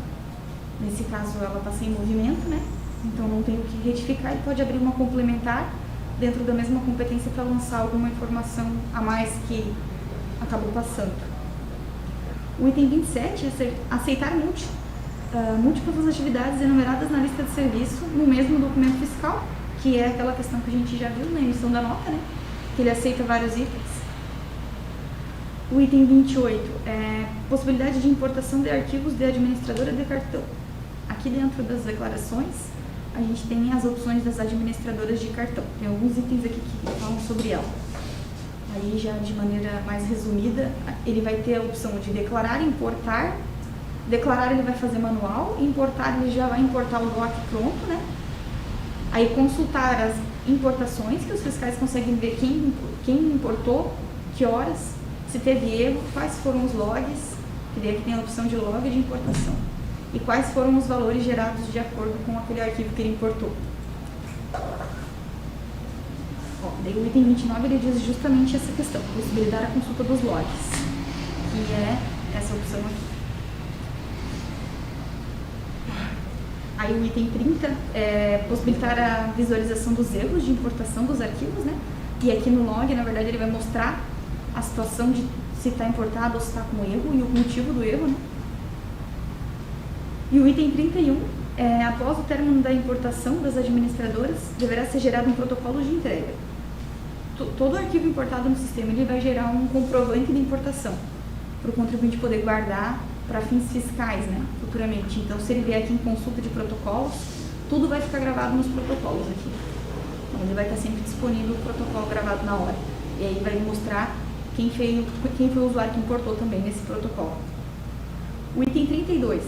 nesse caso ela está sem movimento, né? Então não tem o que retificar, ele pode abrir uma complementar dentro da mesma competência para lançar alguma informação a mais que acabou passando. O item 27 é aceitar múltiplas atividades enumeradas na lista de serviço no mesmo documento fiscal, que é aquela questão que a gente já viu na emissão da nota, né? Que ele aceita vários itens. O item 28 é possibilidade de importação de arquivos de administradora de cartão. Aqui dentro das declarações, a gente tem as opções das administradoras de cartão. Tem alguns itens aqui que falam sobre ela. Aí já de maneira mais resumida, ele vai ter a opção de declarar e importar. Declarar ele vai fazer manual, importar ele já vai importar o DOC pronto, né? Aí consultar as importações, que os fiscais conseguem ver quem importou, que horas, se teve erro, quais foram os logs, que daí aqui tem a opção de log de importação, e quais foram os valores gerados de acordo com aquele arquivo que ele importou. Daí o item 29 ele diz justamente essa questão, possibilitar a consulta dos logs, que é essa opção aqui. Aí o item 30 é possibilitar a visualização dos erros de importação dos arquivos, né? E aqui no log, na verdade, ele vai mostrar a situação de se está importado ou se está com erro e o motivo do erro, né? E o item 31 Após o término da importação das administradoras, deverá ser gerado um protocolo de entrega. Todo arquivo importado no sistema ele vai gerar um comprovante de importação, para o contribuinte poder guardar para fins fiscais, né, futuramente. Então, se ele vier aqui em consulta de protocolos, tudo vai ficar gravado nos protocolos aqui. Então, ele vai estar sempre disponível o protocolo gravado na hora. E aí vai mostrar quem foi o usuário que importou também nesse protocolo. O item 32.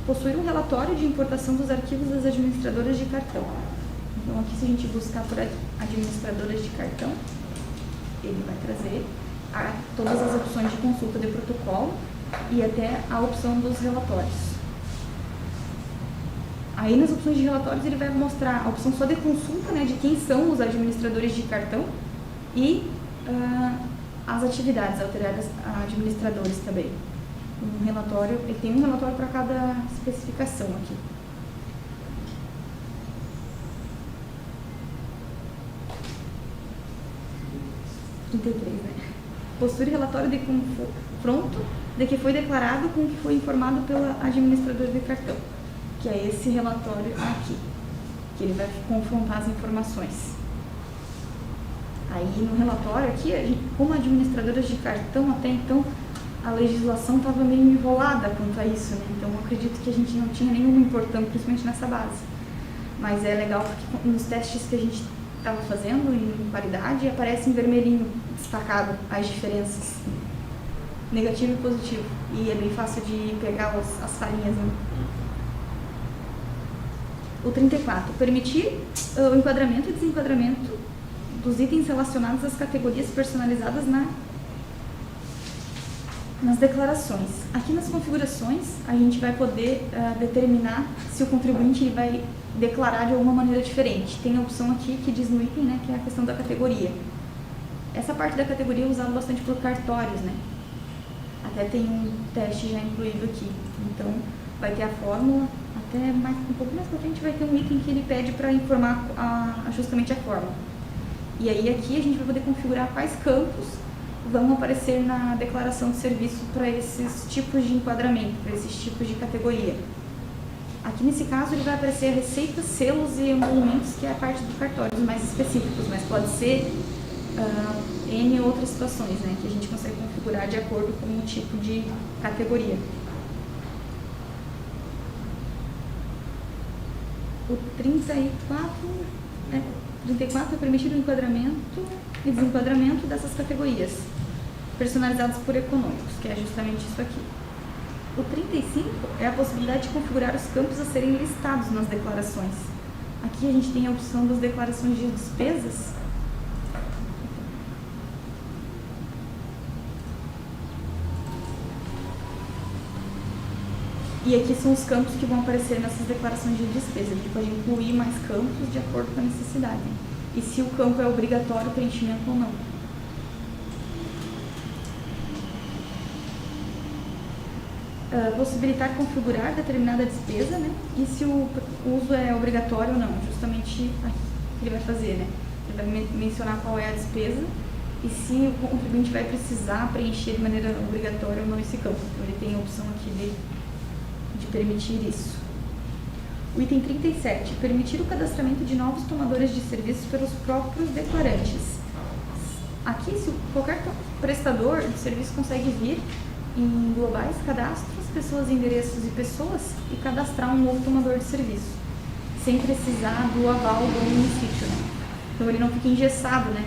Possuir um relatório de importação dos arquivos das administradoras de cartão. Então, aqui, se a gente buscar por administradoras de cartão, ele vai trazer todas as opções de consulta de protocolo e até a opção dos relatórios. Aí, nas opções de relatórios, ele vai mostrar a opção só de consulta, né, de quem são os administradores de cartão e as atividades alteradas a administradores também. Um relatório, ele tem um relatório para cada especificação aqui. Possuir relatório de confronto de que foi declarado com o que foi informado pela administradora de cartão, que é esse relatório aqui, que ele vai confrontar as informações. Aí no relatório aqui, como administradoras de cartão até então, a legislação estava meio enrolada quanto a isso, né? Então eu acredito que a gente não tinha nenhuma importância, principalmente nessa base. Mas é legal porque nos testes que a gente estava fazendo em paridade, aparece em vermelhinho, destacado, as diferenças, negativo e positivo. E é bem fácil de pegar as falinhas, né? O 34. Permitir o enquadramento e desenquadramento dos itens relacionados às categorias personalizadas nas declarações. Aqui nas configurações, a gente vai poder determinar se o contribuinte ele vai declarar de alguma maneira diferente. Tem a opção aqui que diz no item, né, que é a questão da categoria. Essa parte da categoria é usada bastante por cartórios, né? Até tem um teste já incluído aqui. Então, vai ter a fórmula, até um pouco mais pra frente vai ter um item que ele pede para informar justamente a fórmula. E aí aqui a gente vai poder configurar quais campos vão aparecer na declaração de serviço para esses tipos de enquadramento, para esses tipos de categoria. Aqui nesse caso ele vai aparecer receitas, selos e emolumentos, que é a parte do cartório, os mais específicos, mas pode ser N outras situações, né, que a gente consegue configurar de acordo com o tipo de categoria. O 34 é permitir o enquadramento e desenquadramento dessas categorias, personalizadas por econômicos, que é justamente isso aqui. O 35 é a possibilidade de configurar os campos a serem listados nas declarações. Aqui a gente tem a opção das declarações de despesas. E aqui são os campos que vão aparecer nessas declarações de despesa. A gente pode incluir mais campos de acordo com a necessidade. E se o campo é obrigatório o preenchimento ou não. Possibilitar configurar determinada despesa, né? E se o uso é obrigatório ou não. Justamente aqui que ele vai fazer, né? Ele vai mencionar qual é a despesa e se o contribuinte vai precisar preencher de maneira obrigatória ou não esse campo. Então ele tem a opção aqui de permitir isso. O item 37, permitir o cadastramento de novos tomadores de serviços pelos próprios declarantes. Aqui, se qualquer prestador de serviço consegue vir em globais cadastros, pessoas, endereços e pessoas e cadastrar um novo tomador de serviço, sem precisar do aval do município, né? Então ele não fica engessado, né?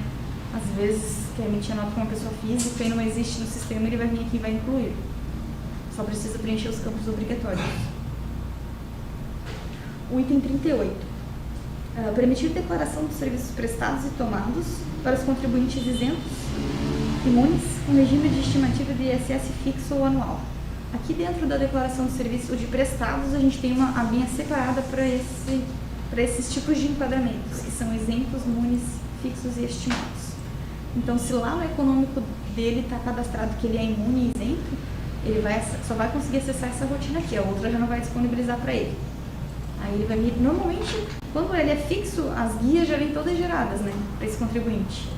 Às vezes quer emitir a nota para uma pessoa física e não existe no sistema, ele vai vir aqui e vai incluir. Só precisa preencher os campos obrigatórios. O item 38. Permitir declaração dos serviços prestados e tomados para os contribuintes isentos, imunes, com regime de estimativa de ISS fixo ou anual. Aqui dentro da declaração de serviço de prestados, a gente tem uma abinha separada para esses tipos de enquadramentos, que são isentos, imunes, fixos e estimados. Então, se lá no econômico dele está cadastrado que ele é imune e isento, ele só vai conseguir acessar essa rotina aqui, a outra já não vai disponibilizar para ele. Aí ele vai vir, normalmente, quando ele é fixo, as guias já vêm todas geradas, né, para esse contribuinte.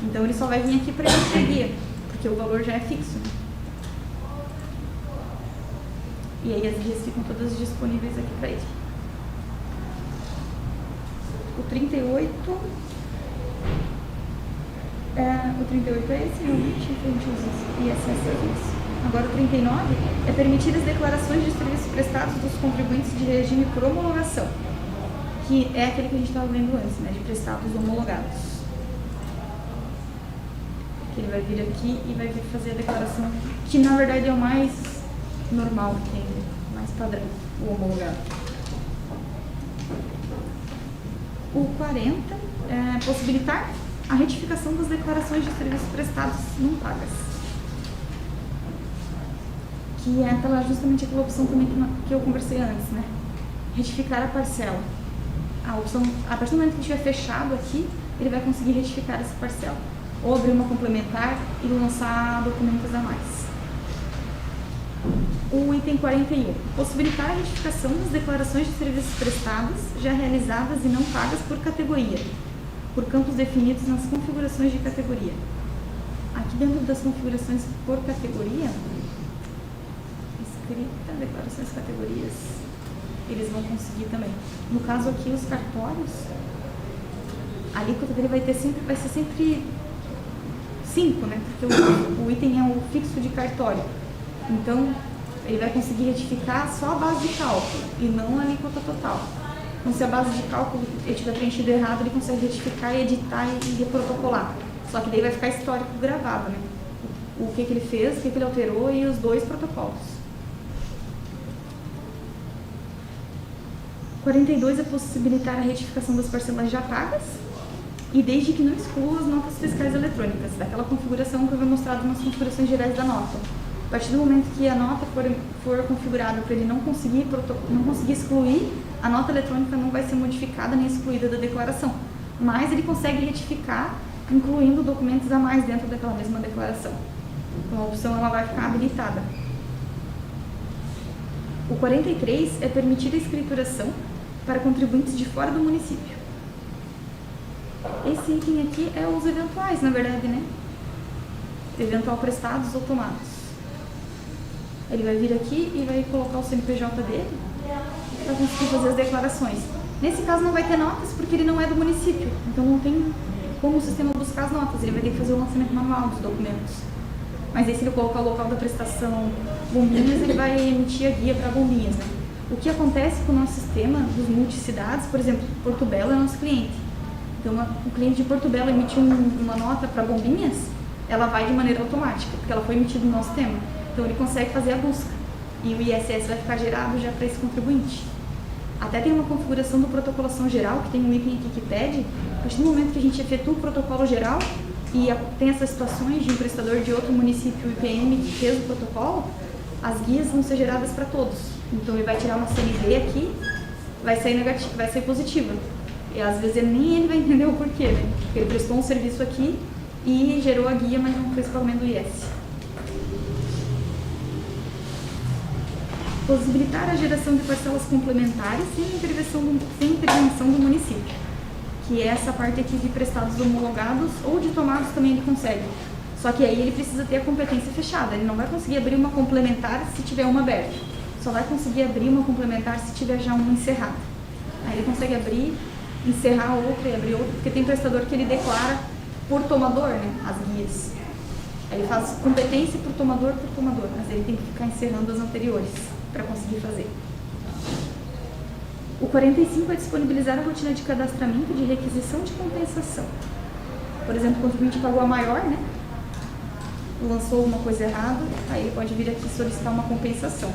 Então ele só vai vir aqui para emitir a guia, porque o valor já é fixo. E aí as guias ficam todas disponíveis aqui para ele. O 38 é esse, realmente, que a gente usa ISS. Agora o 39 é permitir as declarações de serviços prestados dos contribuintes de regime por homologação, que é aquele que a gente estava vendo antes, né, de prestados homologados. Que ele vai vir aqui e vai vir fazer a declaração, que na verdade é o mais normal que tem, mais padrão, o homologado. O 40 é possibilitar a retificação das declarações de serviços prestados não pagas. Que é justamente aquela opção também que eu conversei antes, né? Retificar a parcela. A opção, a partir do momento que estiver fechado aqui, ele vai conseguir retificar essa parcela. Ou abrir uma complementar e lançar documentos a mais. O item 41. Possibilitar a retificação das declarações de serviços prestados já realizadas e não pagas por categoria, por campos definidos nas configurações de categoria. Aqui dentro das configurações por categoria, escrita, declarações categorias, eles vão conseguir também. No caso aqui, os cartórios, a alíquota dele vai ser sempre 5, né? Porque o item é o fixo de cartório. Então, ele vai conseguir retificar só a base de cálculo e não a alíquota total. Então, se a base de cálculo estiver preenchida errado, ele consegue retificar, editar e reprotocolar. Só que daí vai ficar histórico gravado, né? O que ele fez, o que ele alterou e os 2 protocolos. 42 é possibilitar a retificação das parcelas já pagas e desde que não exclua as notas fiscais eletrônicas, daquela configuração que eu havia mostrado nas configurações gerais da nota. A partir do momento que a nota for configurada para ele não conseguir excluir, a nota eletrônica não vai ser modificada nem excluída da declaração, mas ele consegue retificar, incluindo documentos a mais dentro daquela mesma declaração. Então a opção ela vai ficar habilitada. O 43 é permitir a escrituração para contribuintes de fora do município. Esse item aqui é os eventuais, na verdade, né? Eventual prestados ou tomados. Ele vai vir aqui e vai colocar o CNPJ dele para conseguir fazer as declarações. Nesse caso não vai ter notas porque ele não é do município, então não tem como o sistema buscar as notas, ele vai ter que fazer o lançamento manual dos documentos. Mas aí se ele colocar o local da prestação Bombinhas, ele vai emitir a guia para Bombinhas, né? O que acontece com o nosso sistema dos multicidades, por exemplo, Porto Belo é nosso cliente. Então, o cliente de Porto Belo emitiu uma nota para Bombinhas, ela vai de maneira automática, porque ela foi emitida no nosso sistema. Então, ele consegue fazer a busca. E o ISS vai ficar gerado já para esse contribuinte. Até tem uma configuração do protocolação geral, que tem um item aqui que pede, a partir do momento que a gente efetua o protocolo geral, e tem essas situações de um prestador de outro município IPM que fez o protocolo, as guias vão ser geradas para todos. Então, ele vai tirar uma CNV aqui, vai sair negativa, vai sair positiva. E às vezes nem ele vai entender o porquê, né? Porque ele prestou um serviço aqui e gerou a guia, mas não fez o pagamento do IS. Possibilitar a geração de parcelas complementares sem intervenção do município, que é essa parte aqui de prestados homologados ou de tomados também ele consegue. Só que aí ele precisa ter a competência fechada, ele não vai conseguir abrir uma complementar se tiver uma aberta, só vai conseguir abrir uma complementar se tiver já uma encerrada. Aí ele consegue abrir, encerrar outra e abrir outra, porque tem prestador que ele declara por tomador, né, as guias. Aí ele faz competência por tomador, mas ele tem que ficar encerrando as anteriores para conseguir fazer. O 45 é disponibilizar a rotina de cadastramento de requisição de compensação. Por exemplo, o contribuinte pagou a maior, né? Lançou uma coisa errada, aí ele pode vir aqui solicitar uma compensação.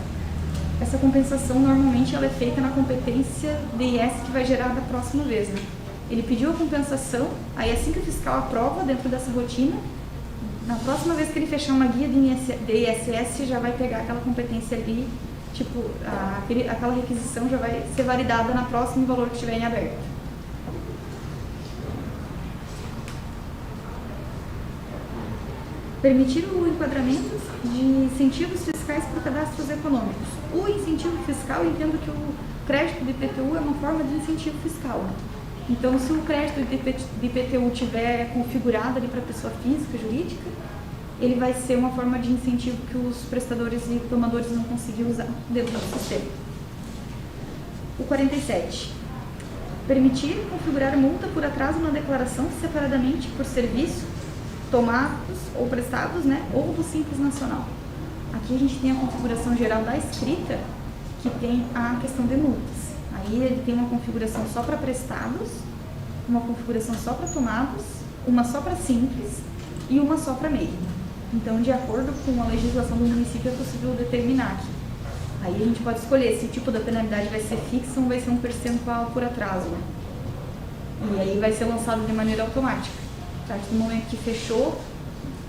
Essa compensação, normalmente, ela é feita na competência DIS que vai gerar da próxima vez, né? Ele pediu a compensação, aí assim que o fiscal aprova dentro dessa rotina, na próxima vez que ele fechar uma guia de ISS, já vai pegar aquela competência ali, tipo, aquela requisição já vai ser validada na próximo valor que estiver em aberto. Permitir o enquadramento de incentivos fiscais por cadastros econômicos. O incentivo fiscal, eu entendo que o crédito de IPTU é uma forma de incentivo fiscal. Então, se o crédito de IPTU estiver configurado ali para pessoa física, jurídica, ele vai ser uma forma de incentivo que os prestadores e tomadores vão conseguir usar dentro do sistema. O 47. permitir configurar multa por atraso na declaração separadamente por serviço tomados ou prestados, né, ou do Simples Nacional. Aqui a gente tem a configuração geral da escrita, que tem a questão de multas. Aí ele tem uma configuração só para prestados, uma configuração só para tomados, uma só para simples e uma só para MEI. Então, de acordo com a legislação do município, é possível determinar aqui. Aí a gente pode escolher se o tipo da penalidade vai ser fixa ou vai ser um percentual por atraso, né? E aí vai ser lançado de maneira automática. A partir do momento que fechou,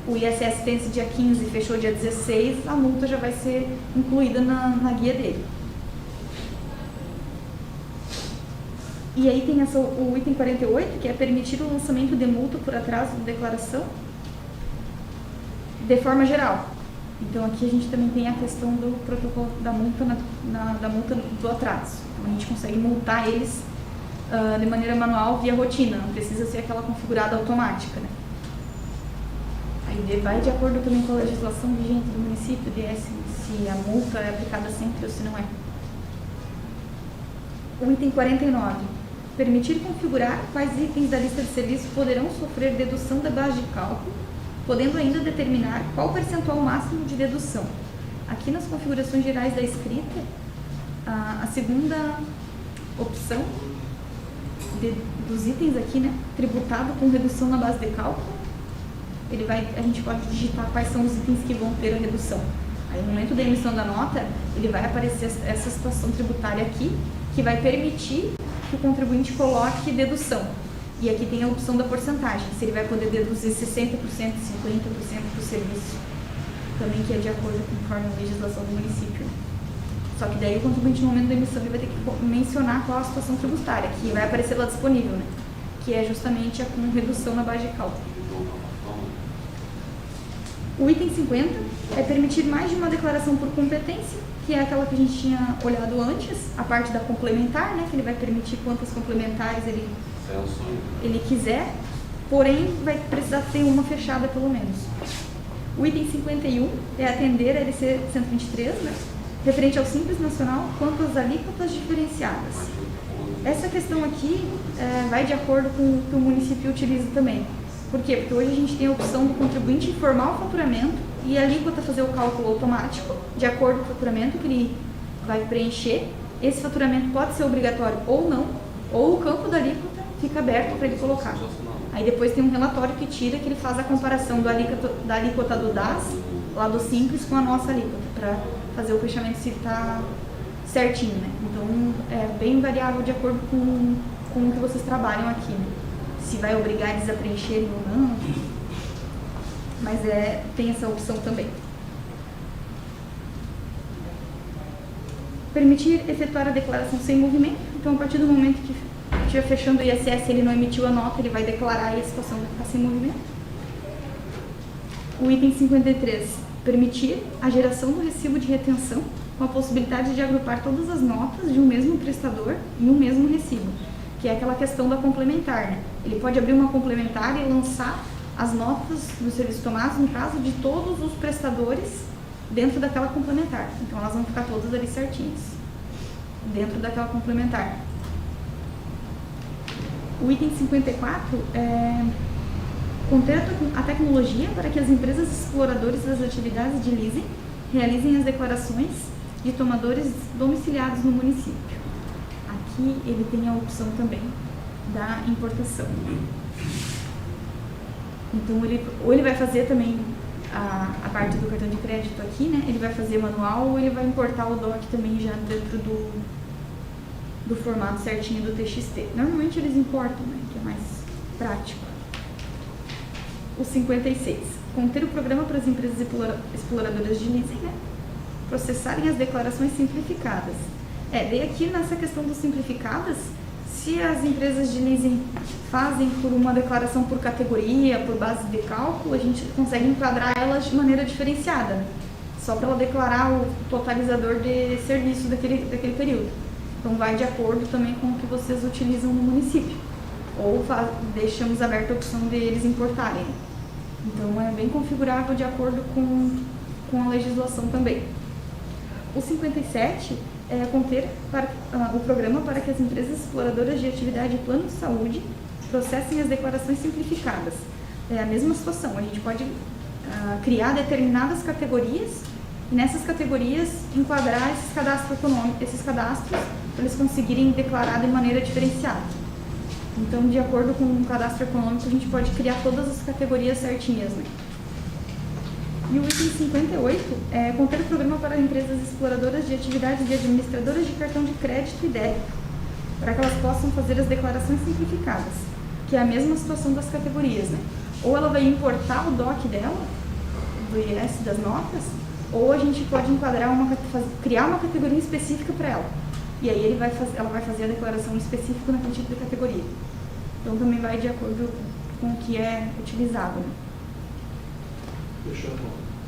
o ISS tem esse dia 15 e fechou dia 16, a multa já vai ser incluída na guia dele. E aí tem o item 48, que é permitir o lançamento de multa por atraso de declaração de forma geral. Então aqui a gente também tem a questão do protocolo da multa, da multa do atraso. Então, a gente consegue multar eles de maneira manual via rotina, não precisa ser aquela configurada automática, né? Aí vai de acordo também com a legislação vigente do município, se a multa é aplicada sempre ou se não é. O item 49. Permitir configurar quais itens da lista de serviços poderão sofrer dedução da base de cálculo, podendo ainda determinar qual percentual máximo de dedução. Aqui nas configurações gerais da escrita, a segunda opção dos itens aqui, né, tributado com redução na base de cálculo, a gente pode digitar quais são os itens que vão ter a redução. Aí no momento da emissão da nota, ele vai aparecer essa situação tributária aqui, que vai permitir que o contribuinte coloque dedução. E aqui tem a opção da porcentagem, se ele vai poder deduzir 60%, 50% do serviço, também que é de acordo com a legislação do município. Só que daí o contribuinte no momento da emissão ele vai ter que mencionar qual a situação tributária, que vai aparecer lá disponível, né? Que é justamente a com redução na base de cálculo. O item 50 é permitir mais de uma declaração por competência, que é aquela que a gente tinha olhado antes, a parte da complementar, né? Que ele vai permitir quantas complementares ele quiser, porém vai precisar ter uma fechada pelo menos. O item 51 é atender a LC 123, né? Referente ao Simples Nacional, quanto às alíquotas diferenciadas. Essa questão aqui vai de acordo com o que o município utiliza também. Por quê? Porque hoje a gente tem a opção do contribuinte informar o faturamento e a alíquota fazer o cálculo automático, de acordo com o faturamento que ele vai preencher. Esse faturamento pode ser obrigatório ou não, ou o campo da alíquota fica aberto para ele colocar. Aí depois tem um relatório que tira, que ele faz a comparação da alíquota do DAS, lá do Simples, com a nossa alíquota, para fazer o fechamento se está certinho, né? Então, é bem variável de acordo com o que vocês trabalham aqui, né? Se vai obrigar eles a preencherem ou não, mas tem essa opção também. Permitir efetuar a declaração sem movimento. Então, a partir do momento que estiver fechando o ISS, ele não emitiu a nota, ele vai declarar e a situação vai ficar sem movimento. O item 53, permitir a geração do recibo de retenção com a possibilidade de agrupar todas as notas de um mesmo prestador em um mesmo recibo, que é aquela questão da complementar, né? Ele pode abrir uma complementar e lançar as notas do serviço tomado, no caso, de todos os prestadores dentro daquela complementar. Então, elas vão ficar todas ali certinhas, dentro daquela complementar. O item 54 é conter a tecnologia para que as empresas exploradoras das atividades de leasing realizem as declarações de tomadores domiciliados no município. Aqui ele tem a opção também da importação. Então, ou ele vai fazer também a parte do cartão de crédito aqui, né? Ele vai fazer manual ou ele vai importar o DOC também já dentro do formato certinho do TXT. Normalmente eles importam, né? Que é mais prático. O 56. Conter o programa para as empresas exploradoras de leasing, né? Processarem as declarações simplificadas. Daí aqui nessa questão dos simplificadas, se as empresas de leasing fazem por uma declaração por categoria, por base de cálculo, a gente consegue enquadrar elas de maneira diferenciada, né? Só para ela declarar o totalizador de serviço daquele período. Então vai de acordo também com o que vocês utilizam no município. Ou deixamos aberta a opção de eles importarem. Então é bem configurável de acordo com a legislação também. O 57 conter o programa para que as empresas exploradoras de atividade e plano de saúde processem as declarações simplificadas. É a mesma situação, a gente pode criar determinadas categorias e nessas categorias enquadrar esses cadastros econômicos, para eles conseguirem declarar de maneira diferenciada. Então, de acordo com o cadastro econômico, a gente pode criar todas as categorias certinhas, né? E o item 58 é conter o programa para empresas exploradoras de atividades de administradoras de cartão de crédito e débito, para que elas possam fazer as declarações simplificadas, que é a mesma situação das categorias, né? Ou ela vai importar o DOC dela, do IS das notas, ou a gente pode enquadrar criar uma categoria específica para ela. E aí ela vai fazer a declaração específica naquele tipo de categoria. Então também vai de acordo com o que é utilizado, né?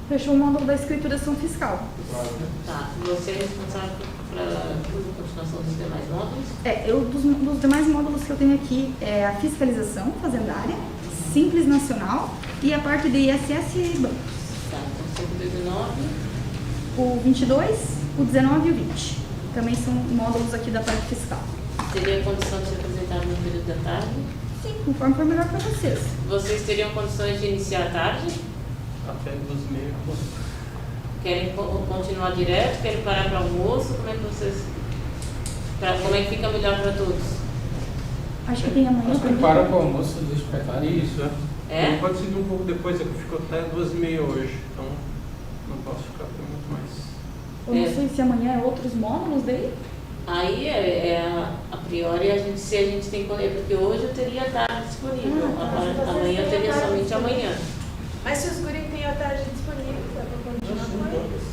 Fechou o módulo da escrituração fiscal. Tá, você é responsável pela continuação dos demais módulos? Eu, dos demais módulos que eu tenho aqui é a fiscalização fazendária, Simples Nacional e a parte de ISS e bancos. Tá, então 519. O 22, o 19 e o 20. Também são módulos aqui da parte fiscal. Teria condição de ser apresentado no período da tarde? Sim, conforme for melhor para vocês. Vocês teriam condições de iniciar à tarde? Até 12h30. Querem continuar direto? Querem parar para almoço? Como é que fica melhor para todos? Acho que tem amanhã Mas também. prepara para o almoço, deixa pra cá. Isso, É? Não pode seguir um pouco depois, é que eu fico até 12h30 hoje, então não posso ficar por muito mais. Eu não sei se amanhã é outros módulos daí. Aí a priori se a gente tem porque hoje eu teria a tarde disponível, amanhã eu teria somente amanhã. Mas se os guris têm a tarde disponível, dá para continuar com eles.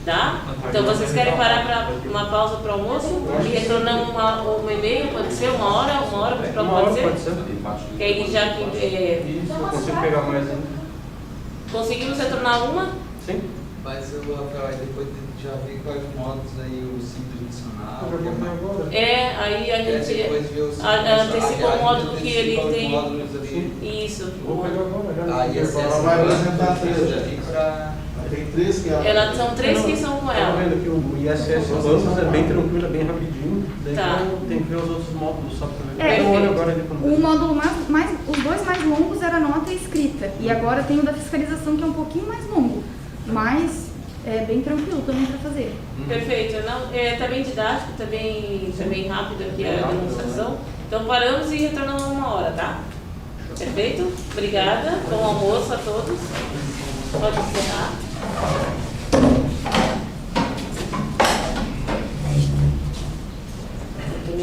Tá? Então vocês querem parar para uma pausa para o almoço e retornar um e-mail, pode ser? Uma hora pode ser? Pode ser. Que aí já que Isso, eu consigo pegar mais ainda. conseguimos retornar uma? Sim? Mas eu vou aí depois já ver quais módulos aí, o simples nacional. Eu já vou ver agora. Aí a gente depois ver os antecipou o módulo que ele tem. módulos ali. Isso. Vou pegar agora, já. Aí essa Ela vai apresentar três três. ali para. Tem três que ela. Ela são três que são com Estava ela. vendo que o ISS Bancos é bem tranquilo, é bem rapidinho. Daí Tá. tem que ver os outros módulos só para ver. É, Eu olho agora depois. O módulo os dois mais longos era nota e escrita. E agora tem o da fiscalização, que é um pouquinho mais longo. Mas é bem tranquilo também para fazer. Perfeito. Tá bem didático, tá bem rápido aqui a demonstração. Então paramos e retornamos uma hora, tá? Perfeito? Obrigada. Bom almoço a todos. Pode encerrar.